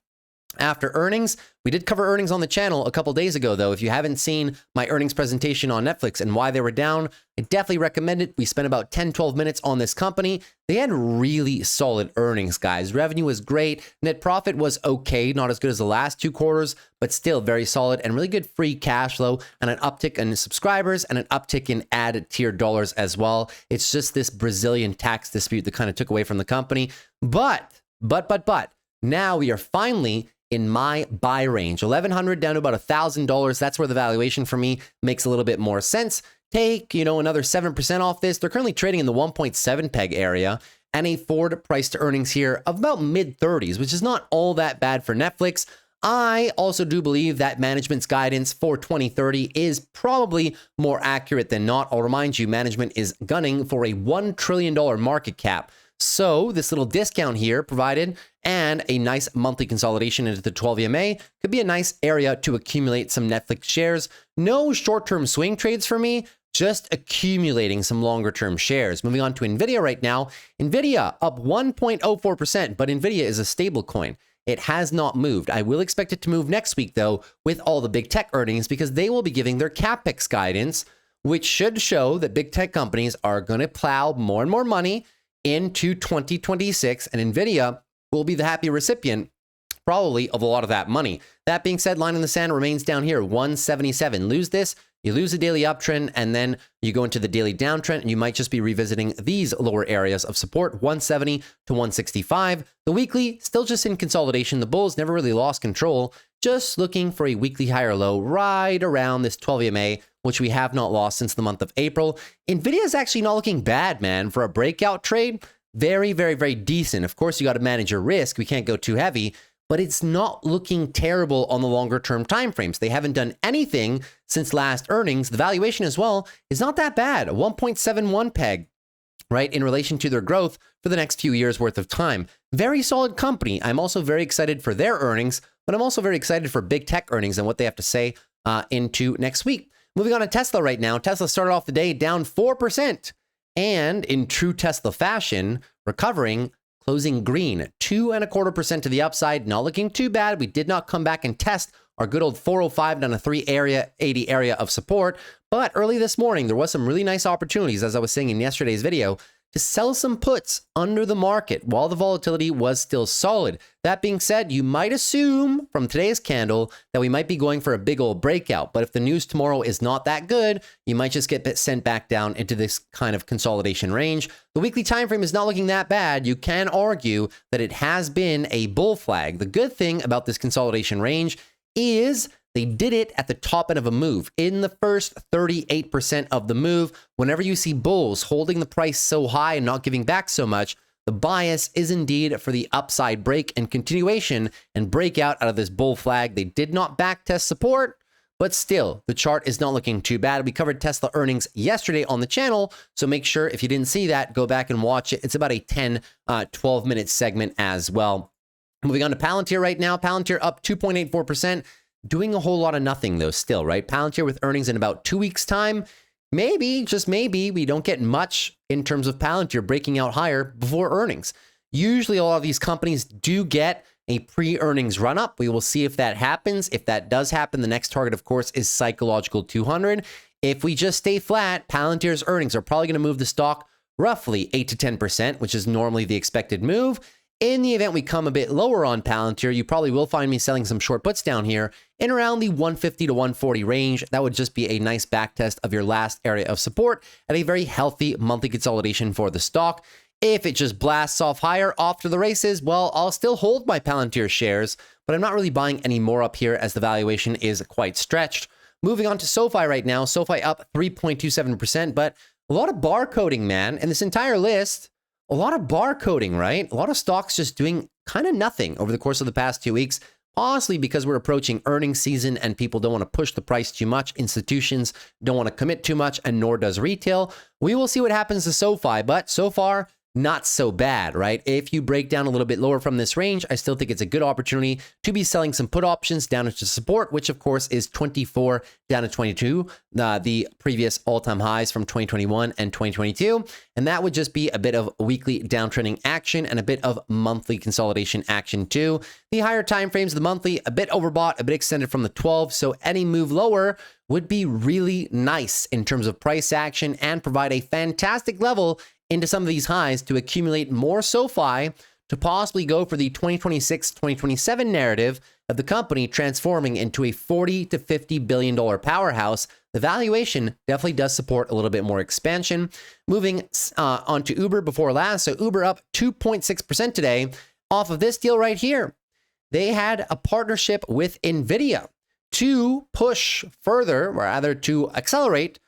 after earnings. We did cover earnings on the channel a couple days ago, though. If you haven't seen my earnings presentation on Netflix and why they were down, I definitely recommend it. We spent about 10, 12 minutes on this company. They had really solid earnings, guys. Revenue was great. Net profit was okay, not as good as the last 2 quarters, but still very solid and really good free cash flow and an uptick in subscribers and an uptick in ad tier dollars as well. It's just this Brazilian tax dispute that kind of took away from the company. But, now we are finally in my buy range, $1,100 down to about $1,000. That's where the valuation for me makes a little bit more sense. take, another 7% off this. They're currently trading in the 1.7 peg area and a forward price to earnings here of about mid-30s, which is not all that bad for Netflix. I also do believe that management's guidance for 2030 is probably more accurate than not. I'll remind you, management is gunning for a $1 trillion market cap. So this little discount here provided and a nice monthly consolidation into the 12 EMA could be a nice area to accumulate some Netflix shares. No short-term swing trades for me, just accumulating some longer-term shares. Moving on to NVIDIA right now. NVIDIA up 1.04%, but NVIDIA is a stable coin. It has not moved. I will expect it to move next week, though, with all the big tech earnings, because they will be giving their CapEx guidance, which should show that big tech companies are going to plow more and more money into 2026, and NVIDIA will be the happy recipient probably of a lot of that money. That being said, line in the sand remains down here, 177. Lose this, you lose the daily uptrend, and then you go into the daily downtrend, and you might just be revisiting these lower areas of support, 170 to 165. The weekly, still just in consolidation. The bulls never really lost control, just looking for a weekly higher low right around this 12 EMA, which we have not lost since the month of April. NVIDIA is actually not looking bad, man, for a breakout trade. Very, very, very decent. Of course, you got to manage your risk. We can't go too heavy, but it's not looking terrible on the longer term timeframes. They haven't done anything since last earnings. The valuation as well is not that bad, a 1.71 peg, right, in relation to their growth for the next few years worth of time. Very solid company. I'm also very excited for their earnings, but I'm also very excited for big tech earnings and what they have to say into next week. Moving on to Tesla right now. Tesla started off the day down 4%. And in true Tesla fashion, recovering, closing green, 2.25% to the upside. Not looking too bad. We did not come back and test our good old 405 down a 380 area of support. But early this morning, there was some really nice opportunities, as I was saying in yesterday's video, to sell some puts under the market while the volatility was still solid. That being said, you might assume from today's candle that we might be going for a big old breakout. But if the news tomorrow is not that good, you might just get sent back down into this kind of consolidation range. The weekly time frame is not looking that bad. You can argue that it has been a bull flag. The good thing about this consolidation range is they did it at the top end of a move. In the first 38% of the move, whenever you see bulls holding the price so high and not giving back so much, the bias is indeed for the upside break and continuation and breakout out of this bull flag. They did not backtest support, but still, the chart is not looking too bad. We covered Tesla earnings yesterday on the channel, so make sure if you didn't see that, go back and watch it. It's about a 10, 12-minute segment as well. Moving on to Palantir right now. Palantir up 2.84%. Doing a whole lot of nothing, though, still, right? Palantir with earnings in about 2 weeks' time. Maybe, just maybe, we don't get much in terms of Palantir breaking out higher before earnings. Usually, a lot of these companies do get a pre-earnings run-up. We will see if that happens. If that does happen, the next target, of course, is psychological 200. If we just stay flat, Palantir's earnings are probably going to move the stock roughly 8 to 10%, which is normally the expected move. In the event we come a bit lower on Palantir, you probably will find me selling some short puts down here in around the 150 to 140 range. That would just be a nice backtest of your last area of support at a very healthy monthly consolidation for the stock. If it just blasts off higher, off to the races, well, I'll still hold my Palantir shares, but I'm not really buying any more up here as the valuation is quite stretched. Moving on to SOFI right now. SOFI up 3.27%, but a lot of barcoding, man. And this entire list, a lot of barcoding, right? A lot of stocks just doing kind of nothing over the course of the past 2 weeks, possibly because we're approaching earnings season and people don't want to push the price too much. Institutions don't want to commit too much, and nor does retail. We will see what happens to SOFI, but so far, not so bad, right? If you break down a little bit lower from this range, I still think it's a good opportunity to be selling some put options down into support, which of course is 24 down to 22, the previous all-time highs from 2021 and 2022. And that would just be a bit of weekly downtrending action and a bit of monthly consolidation action too. The higher time frames of the monthly, a bit overbought, a bit extended from the 12. So any move lower would be really nice in terms of price action and provide a fantastic level into some of these highs to accumulate more SOFI to possibly go for the 2026-2027 narrative of the company transforming into a $40 to $50 billion powerhouse. The valuation definitely does support a little bit more expansion. Moving on to Uber before last. So Uber up 2.6% today off of this deal right here. They had a partnership with NVIDIA to push further, or rather to accelerate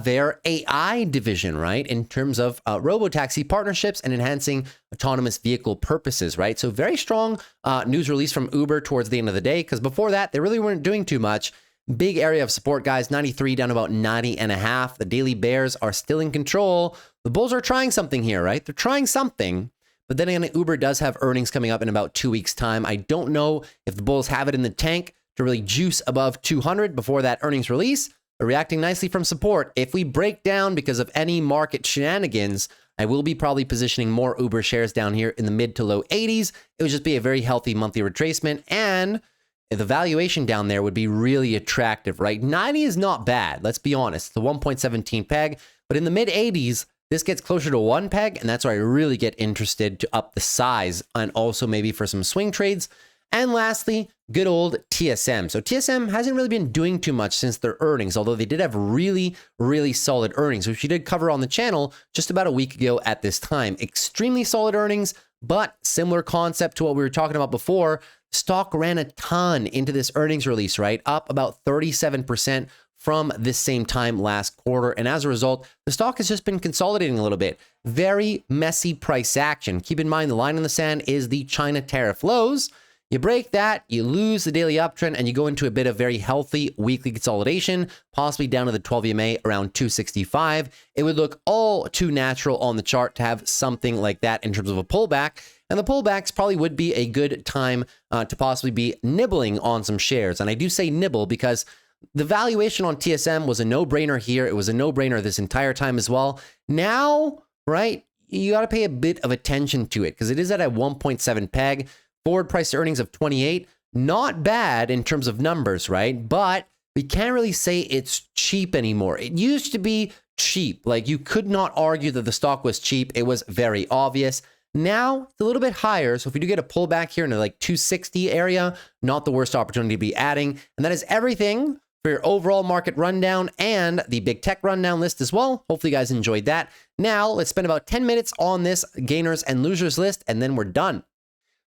their AI division, right? In terms of robotaxi partnerships and enhancing autonomous vehicle purposes, right? So very strong news release from Uber towards the end of the day, because before that, they really weren't doing too much. Big area of support, guys, 93 down to about 90.5. The daily bears are still in control. The bulls are trying something here, right? They're trying something. But then again, Uber does have earnings coming up in about 2 weeks' time. I don't know if the bulls have it in the tank to really juice above 200 before that earnings release. They're reacting nicely from support. If we break down because of any market shenanigans, I will be probably positioning more Uber shares down here in the mid to low 80s. It would just be a very healthy monthly retracement, and the valuation down there would be really attractive, right? 90 is not bad. Let's be honest. The 1.17 peg, but in the mid 80s, this gets closer to 1 peg, and that's where I really get interested to up the size and also maybe for some swing trades. And lastly, good old TSM. So TSM hasn't really been doing too much since their earnings, although they did have really, really solid earnings, which we did cover on the channel just about a week ago at this time. Extremely solid earnings, but similar concept to what we were talking about before. Stock ran a ton into this earnings release, right? Up about 37% from this same time last quarter. And as a result, the stock has just been consolidating a little bit. Very messy price action. Keep in mind, the line in the sand is the China tariff lows. You break that, you lose the daily uptrend, and you go into a bit of very healthy weekly consolidation, possibly down to the 12 EMA around 265. It would look all too natural on the chart to have something like that in terms of a pullback. And the pullbacks probably would be a good time to possibly be nibbling on some shares. And I do say nibble because the valuation on TSM was a no-brainer here. It was a no-brainer this entire time as well. Now, right, you got to pay a bit of attention to it because it is at a 1.7 peg. Forward price to earnings of 28. Not bad in terms of numbers, right? But we can't really say it's cheap anymore. It used to be cheap. Like, you could not argue that the stock was cheap. It was very obvious. Now it's a little bit higher. So if we do get a pullback here in the like 260 area, not the worst opportunity to be adding. And that is everything for your overall market rundown and the big tech rundown list as well. Hopefully you guys enjoyed that. Now let's spend about 10 minutes on this gainers and losers list, and then we're done.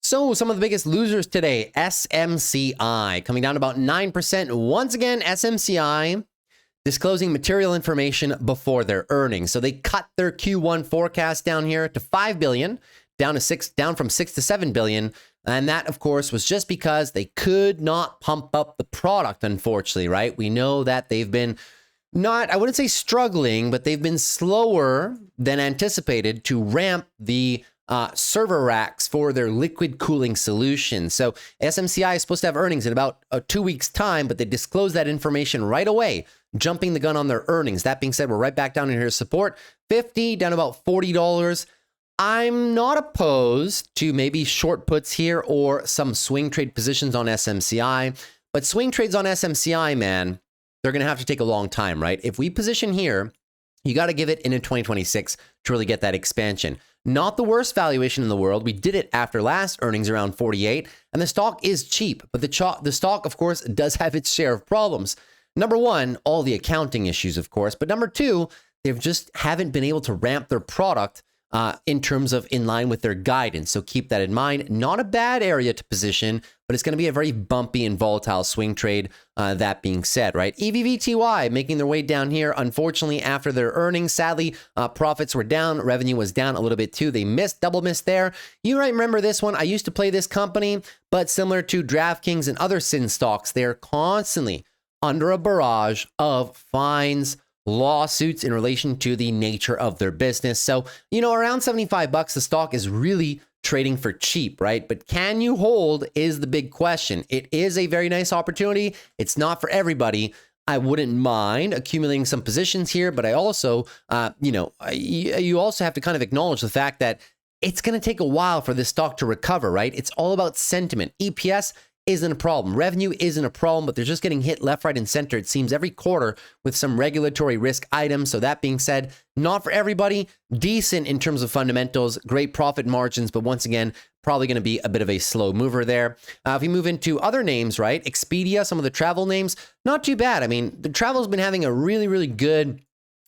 So some of the biggest losers today, SMCI, coming down about 9%. Once again, SMCI disclosing material information before their earnings. So they cut their Q1 forecast down here to 5 billion, down from 6 to 7 billion. And that, of course, was just because they could not pump up the product, unfortunately, right? We know that they've been I wouldn't say struggling, but they've been slower than anticipated to ramp the server racks for their liquid cooling solution. So SMCI is supposed to have earnings in about 2 weeks' time, but they disclosed that information right away, jumping the gun on their earnings. That being said, we're right back down in here to support. 50 down about $40. I'm not opposed to maybe short puts here or some swing trade positions on SMCI, but swing trades on SMCI, man, they're going to have to take a long time, right? If we position here, you got to give it into 2026 to really get that expansion. Not the worst valuation in the world. We did it after last earnings around 48, and the stock is cheap, but the stock, of course, does have its share of problems. Number one, all the accounting issues, of course, but number two, they just haven't been able to ramp their product in terms of in line with their guidance. So keep that in mind. Not a bad area to position, but it's going to be a very bumpy and volatile swing trade. That being said, right? EVVTY making their way down here. Unfortunately, after their earnings, sadly, profits were down. Revenue was down a little bit too. They double missed there. You might remember this one. I used to play this company, but similar to DraftKings and other sin stocks, they're constantly under a barrage of fines, lawsuits in relation to the nature of their business. So, around 75 bucks, the stock is really trading for cheap, right? But can you hold is the big question. It is a very nice opportunity. It's not for everybody. I wouldn't mind accumulating some positions here, but I also, you also have to kind of acknowledge the fact that it's going to take a while for this stock to recover, right? It's all about sentiment. EPS isn't a problem. Revenue isn't a problem, but they're just getting hit left, right, and center, it seems, every quarter with some regulatory risk items. So that being said, not for everybody. Decent in terms of fundamentals, great profit margins, but once again, probably going to be a bit of a slow mover there. If we move into other names, right? Expedia, some of the travel names, not too bad. I mean, the travel's been having a really, really good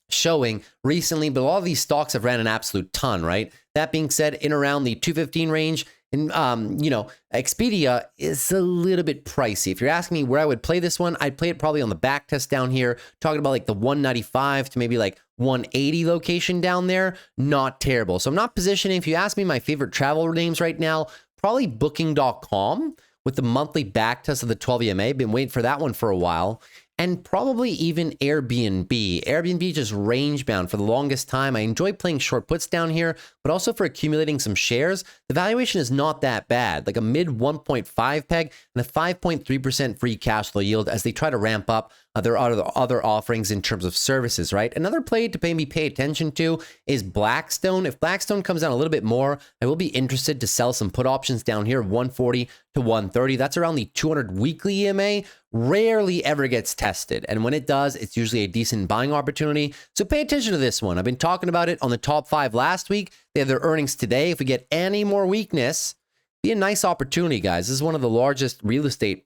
showing recently, but a lot of these stocks have ran an absolute ton, right? That being said, in around the 215 range, And, Expedia is a little bit pricey. If you're asking me where I would play this one, I'd play it probably on the back test down here, talking about like the 195 to maybe like 180 location down there. Not terrible. So I'm not positioning. If you ask me my favorite travel names right now, probably booking.com with the monthly back test of the 12 EMA. Been waiting for that one for a while. And probably even Airbnb. Airbnb just range bound for the longest time. I enjoy playing short puts down here, but also for accumulating some shares. The valuation is not that bad, like a mid 1.5 peg and a 5.3% free cash flow yield as they try to ramp up their other offerings in terms of services, right? Another play to maybe pay attention to is Blackstone. If Blackstone comes down a little bit more, I will be interested to sell some put options down here, 140 to 130. That's around the 200 weekly EMA. Rarely ever gets tested. And when it does, it's usually a decent buying opportunity. So pay attention to this one. I've been talking about it on the top 5 last week. They have their earnings today. If we get any more weakness, be a nice opportunity, guys. This is one of the largest real estate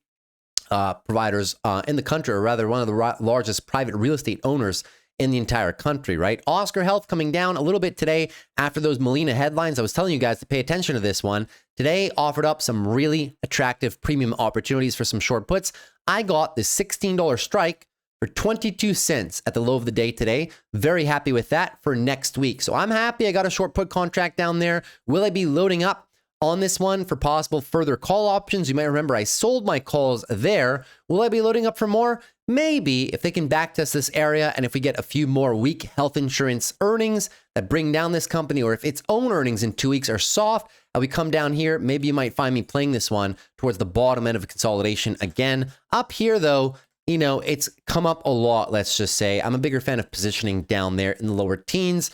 providers in the country, or rather one of the largest private real estate owners in the entire country, right? Oscar Health coming down a little bit today after those Molina headlines. I was telling you guys to pay attention to this one. Today offered up some really attractive premium opportunities for some short puts. I got the $16 strike for 22 cents at the low of the day today. Very happy with that for next week. So I'm happy I got a short put contract down there. Will I be loading up on this one for possible further call options? You might remember I sold my calls there. Will I be loading up for more? Maybe, if they can backtest this area and if we get a few more weak health insurance earnings that bring down this company, or if its own earnings in 2 weeks are soft and we come down here, maybe you might find me playing this one towards the bottom end of consolidation again. Up here though, it's come up a lot, let's just say. I'm a bigger fan of positioning down there in the lower teens.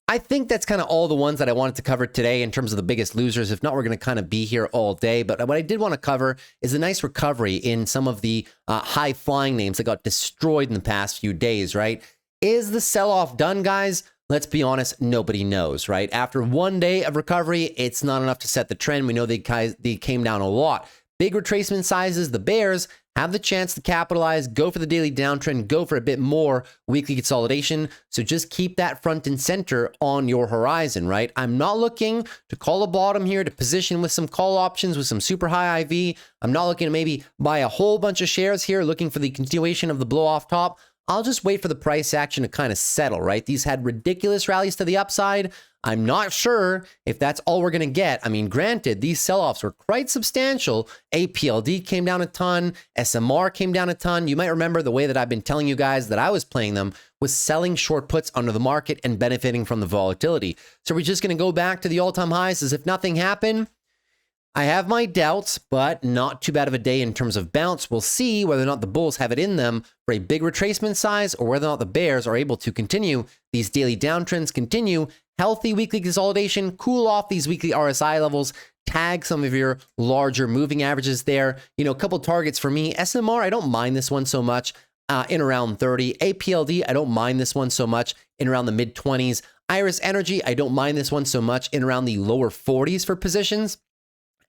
I think that's kind of all the ones that I wanted to cover today in terms of the biggest losers. If not, we're going to kind of be here all day. But what I did want to cover is a nice recovery in some of the high-flying names that got destroyed in the past few days, right? Is the sell-off done, guys? Let's be honest, nobody knows, right? After 1 day of recovery, it's not enough to set the trend. We know they came down a lot. Big retracement sizes, the bears have the chance to capitalize, go for the daily downtrend, go for a bit more weekly consolidation. So just keep that front and center on your horizon, right? I'm not looking to call a bottom here to position with some call options with some super high IV. I'm not looking to maybe buy a whole bunch of shares here, looking for the continuation of the blow off top. I'll just wait for the price action to kind of settle, right? These had ridiculous rallies to the upside. I'm not sure if that's all we're going to get. I mean, granted, these sell-offs were quite substantial. APLD came down a ton. SMR came down a ton. You might remember the way that I've been telling you guys that I was playing them was selling short puts under the market and benefiting from the volatility. So we're just going to go back to the all-time highs as if nothing happened. I have my doubts, but not too bad of a day in terms of bounce. We'll see whether or not the bulls have it in them for a big retracement size or whether or not the bears are able to continue these daily downtrends, continue healthy weekly consolidation, cool off these weekly RSI levels, tag some of your larger moving averages there. A couple targets for me. SMR, I don't mind this one so much in around 30. APLD, I don't mind this one so much in around the mid 20s. Iris Energy, I don't mind this one so much in around the lower 40s for positions.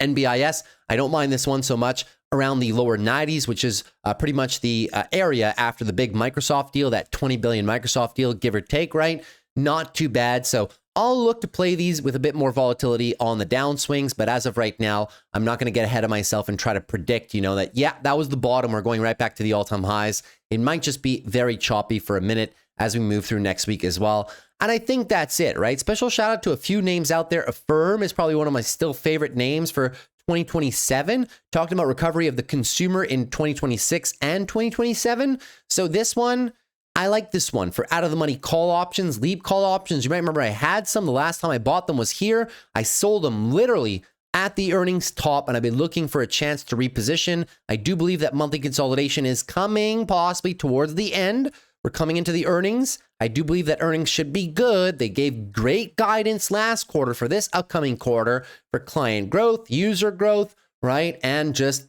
NBIS, I don't mind this one so much around the lower 90s, which is pretty much the area after the big Microsoft deal, that 20 billion Microsoft deal, give or take, right? Not too bad. So I'll look to play these with a bit more volatility on the downswings, but as of right now, I'm not going to get ahead of myself and try to predict, that, yeah, that was the bottom. We're going right back to the all-time highs. It might just be very choppy for a minute as we move through next week as well. And I think that's it, right? Special shout out to a few names out there. Affirm is probably one of my still favorite names for 2027. Talking about recovery of the consumer in 2026 and 2027. So this one, I like this one for out of the money call options, leap call options. You might remember I had some. The last time I bought them was here. I sold them literally at the earnings top, and I've been looking for a chance to reposition. I do believe that monthly consolidation is coming possibly towards the end. We're coming into the earnings. I do believe that earnings should be good. They gave great guidance last quarter for this upcoming quarter for client growth, user growth, right? And just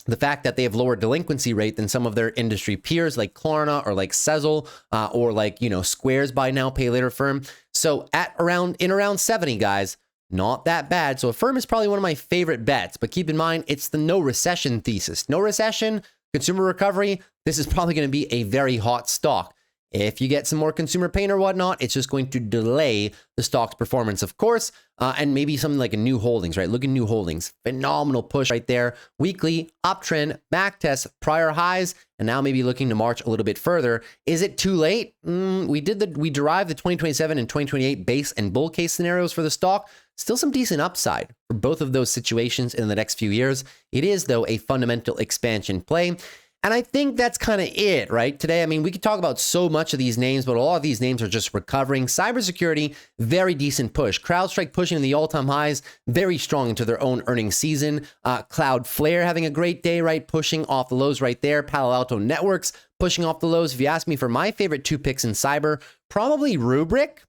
the fact that they have lower delinquency rate than some of their industry peers like Klarna or like Sezzle or like, Square's buy now, pay later firm. So around 70, guys, not that bad. So Affirm is probably one of my favorite bets, but keep in mind, it's the no recession thesis. No recession, consumer recovery. This is probably going to be a very hot stock. If you get some more consumer pain or whatnot, it's just going to delay the stock's performance, of course, and maybe something like a new holdings, right? Look at new holdings. Phenomenal push right there. Weekly uptrend, back test, prior highs, and now maybe looking to march a little bit further. Is it too late? We derived the 2027 and 2028 base and bull case scenarios for the stock. Still some decent upside for both of those situations in the next few years. It is, though, a fundamental expansion play. And I think that's kind of it, right? Today, I mean, we could talk about so much of these names, but a lot of these names are just recovering. Cybersecurity, very decent push. CrowdStrike pushing the all-time highs, very strong into their own earnings season. Cloudflare having a great day, right? Pushing off the lows right there. Palo Alto Networks pushing off the lows. If you ask me for my favorite two picks in cyber, probably Rubrik.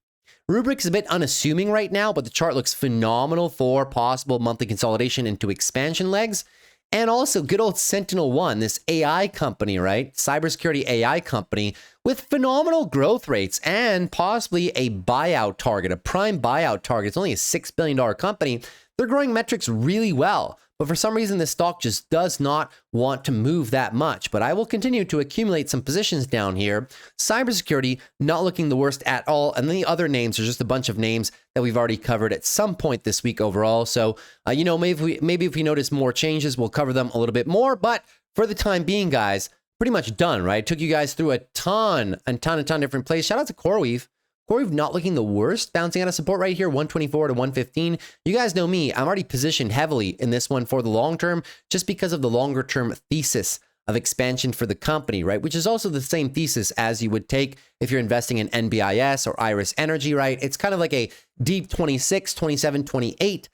Rubrik's a bit unassuming right now, but the chart looks phenomenal for possible monthly consolidation into expansion legs. And also good old SentinelOne, this AI company, right? Cybersecurity AI company with phenomenal growth rates and possibly a buyout target, a prime buyout target. It's only a $6 billion company. They're growing metrics really well. But for some reason, this stock just does not want to move that much. But I will continue to accumulate some positions down here. Cybersecurity, not looking the worst at all. And then the other names are just a bunch of names that we've already covered at some point this week overall. So, maybe if we notice more changes, we'll cover them a little bit more. But for the time being, guys, pretty much done, right? Took you guys through a ton of different plays. Shout out to CoreWeave. CoreWeave not looking the worst, bouncing out of support right here, 124 to 115. You guys know me, I'm already positioned heavily in this one for the long term, just because of the longer term thesis of expansion for the company, right? Which is also the same thesis as you would take if you're investing in NBIS or Iris Energy, right? It's kind of like a deep 26, 27, 28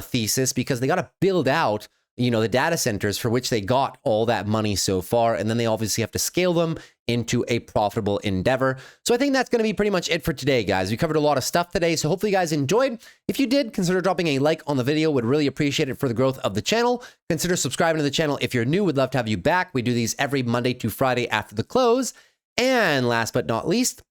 thesis, because they got to build out the data centers for which they got all that money so far. And then they obviously have to scale them into a profitable endeavor. So I think that's going to be pretty much it for today, guys. We covered a lot of stuff today, so hopefully you guys enjoyed. If you did, consider dropping a like on the video. Would really appreciate it for the growth of the channel. Consider subscribing to the channel if you're new. Would love to have you back. We do these every Monday to Friday after the close. And last but not least,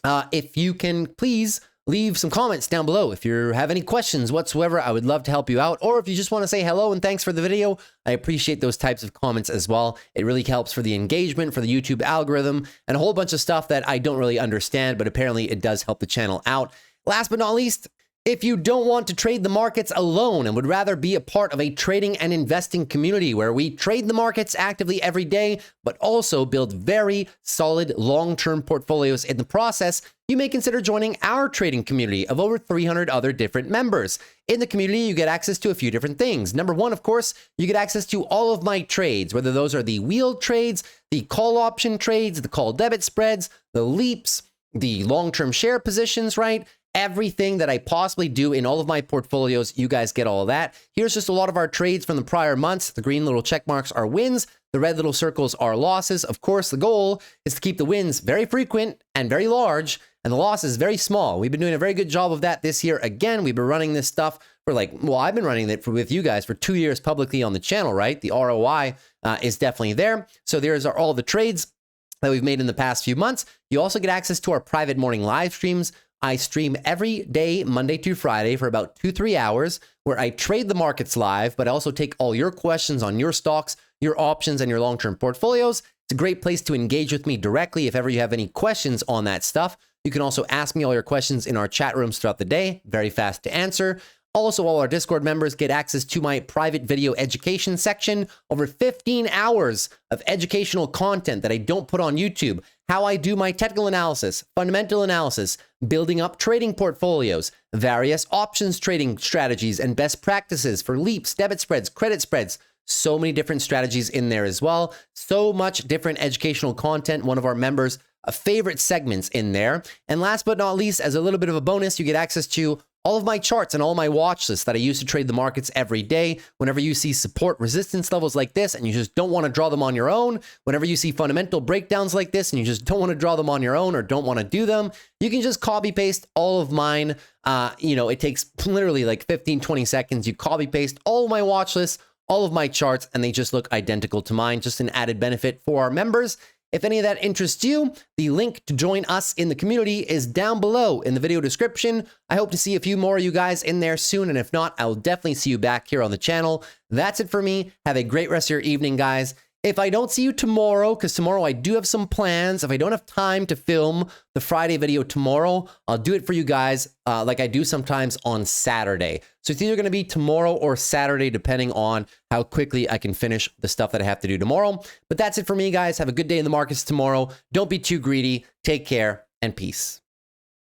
if you can please leave some comments down below. If you have any questions whatsoever, I would love to help you out. Or if you just want to say hello and thanks for the video, I appreciate those types of comments as well. It really helps for the engagement, for the YouTube algorithm, and a whole bunch of stuff that I don't really understand, but apparently it does help the channel out. Last but not least, if you don't want to trade the markets alone and would rather be a part of a trading and investing community where we trade the markets actively every day, but also build very solid long-term portfolios in the process, you may consider joining our trading community of over 300 other different members. In the community, you get access to a few different things. Number one, of course, you get access to all of my trades, whether those are the wheel trades, the call option trades, the call debit spreads, the leaps, the long-term share positions, right? Everything that I possibly do in all of my portfolios, you guys get all of that. Here's just a lot of our trades from the prior months. The green little check marks are wins. The red little circles are losses. Of course, the goal is to keep the wins very frequent and very large, and the losses very small. We've been doing a very good job of that this year. Again, we've been running this stuff for I've been running it with you guys for 2 years publicly on the channel, right? The ROI is definitely there. So there's all the trades that we've made in the past few months. You also get access to our private morning live streams. I stream every day, Monday through Friday, for about 2-3 hours, where I trade the markets live, but I also take all your questions on your stocks, your options, and your long-term portfolios. It's a great place to engage with me directly if ever you have any questions on that stuff. You can also ask me all your questions in our chat rooms throughout the day. Very fast to answer. Also, all our Discord members get access to my private video education section. Over 15 hours of educational content that I don't put on YouTube. How I do my technical analysis, fundamental analysis, building up trading portfolios, various options trading strategies and best practices for leaps, debit spreads, credit spreads. So many different strategies in there as well. So much different educational content. One of our members' favorite segments in there. And last but not least, as a little bit of a bonus, you get access to all of my charts and all my watch lists that I use to trade the markets every day. Whenever you see support resistance levels like this and you just don't want to draw them on your own, whenever you see fundamental breakdowns like this and you just don't want to draw them on your own or don't want to do them, you can just copy paste all of mine. It takes literally like 15-20 seconds. You copy paste all of my watch lists, all of my charts, and they just look identical to mine. Just an added benefit for our members. If any of that interests you, the link to join us in the community is down below in the video description. I hope to see a few more of you guys in there soon, and if not, I will definitely see you back here on the channel. That's it for me. Have a great rest of your evening, guys, If I don't see you tomorrow, because tomorrow I do have some plans, if I don't have time to film the Friday video tomorrow, I'll do it for you guys like I do sometimes on Saturday. So it's either going to be tomorrow or Saturday, depending on how quickly I can finish the stuff that I have to do tomorrow. But that's it for me, guys. Have a good day in the markets tomorrow. Don't be too greedy. Take care and peace.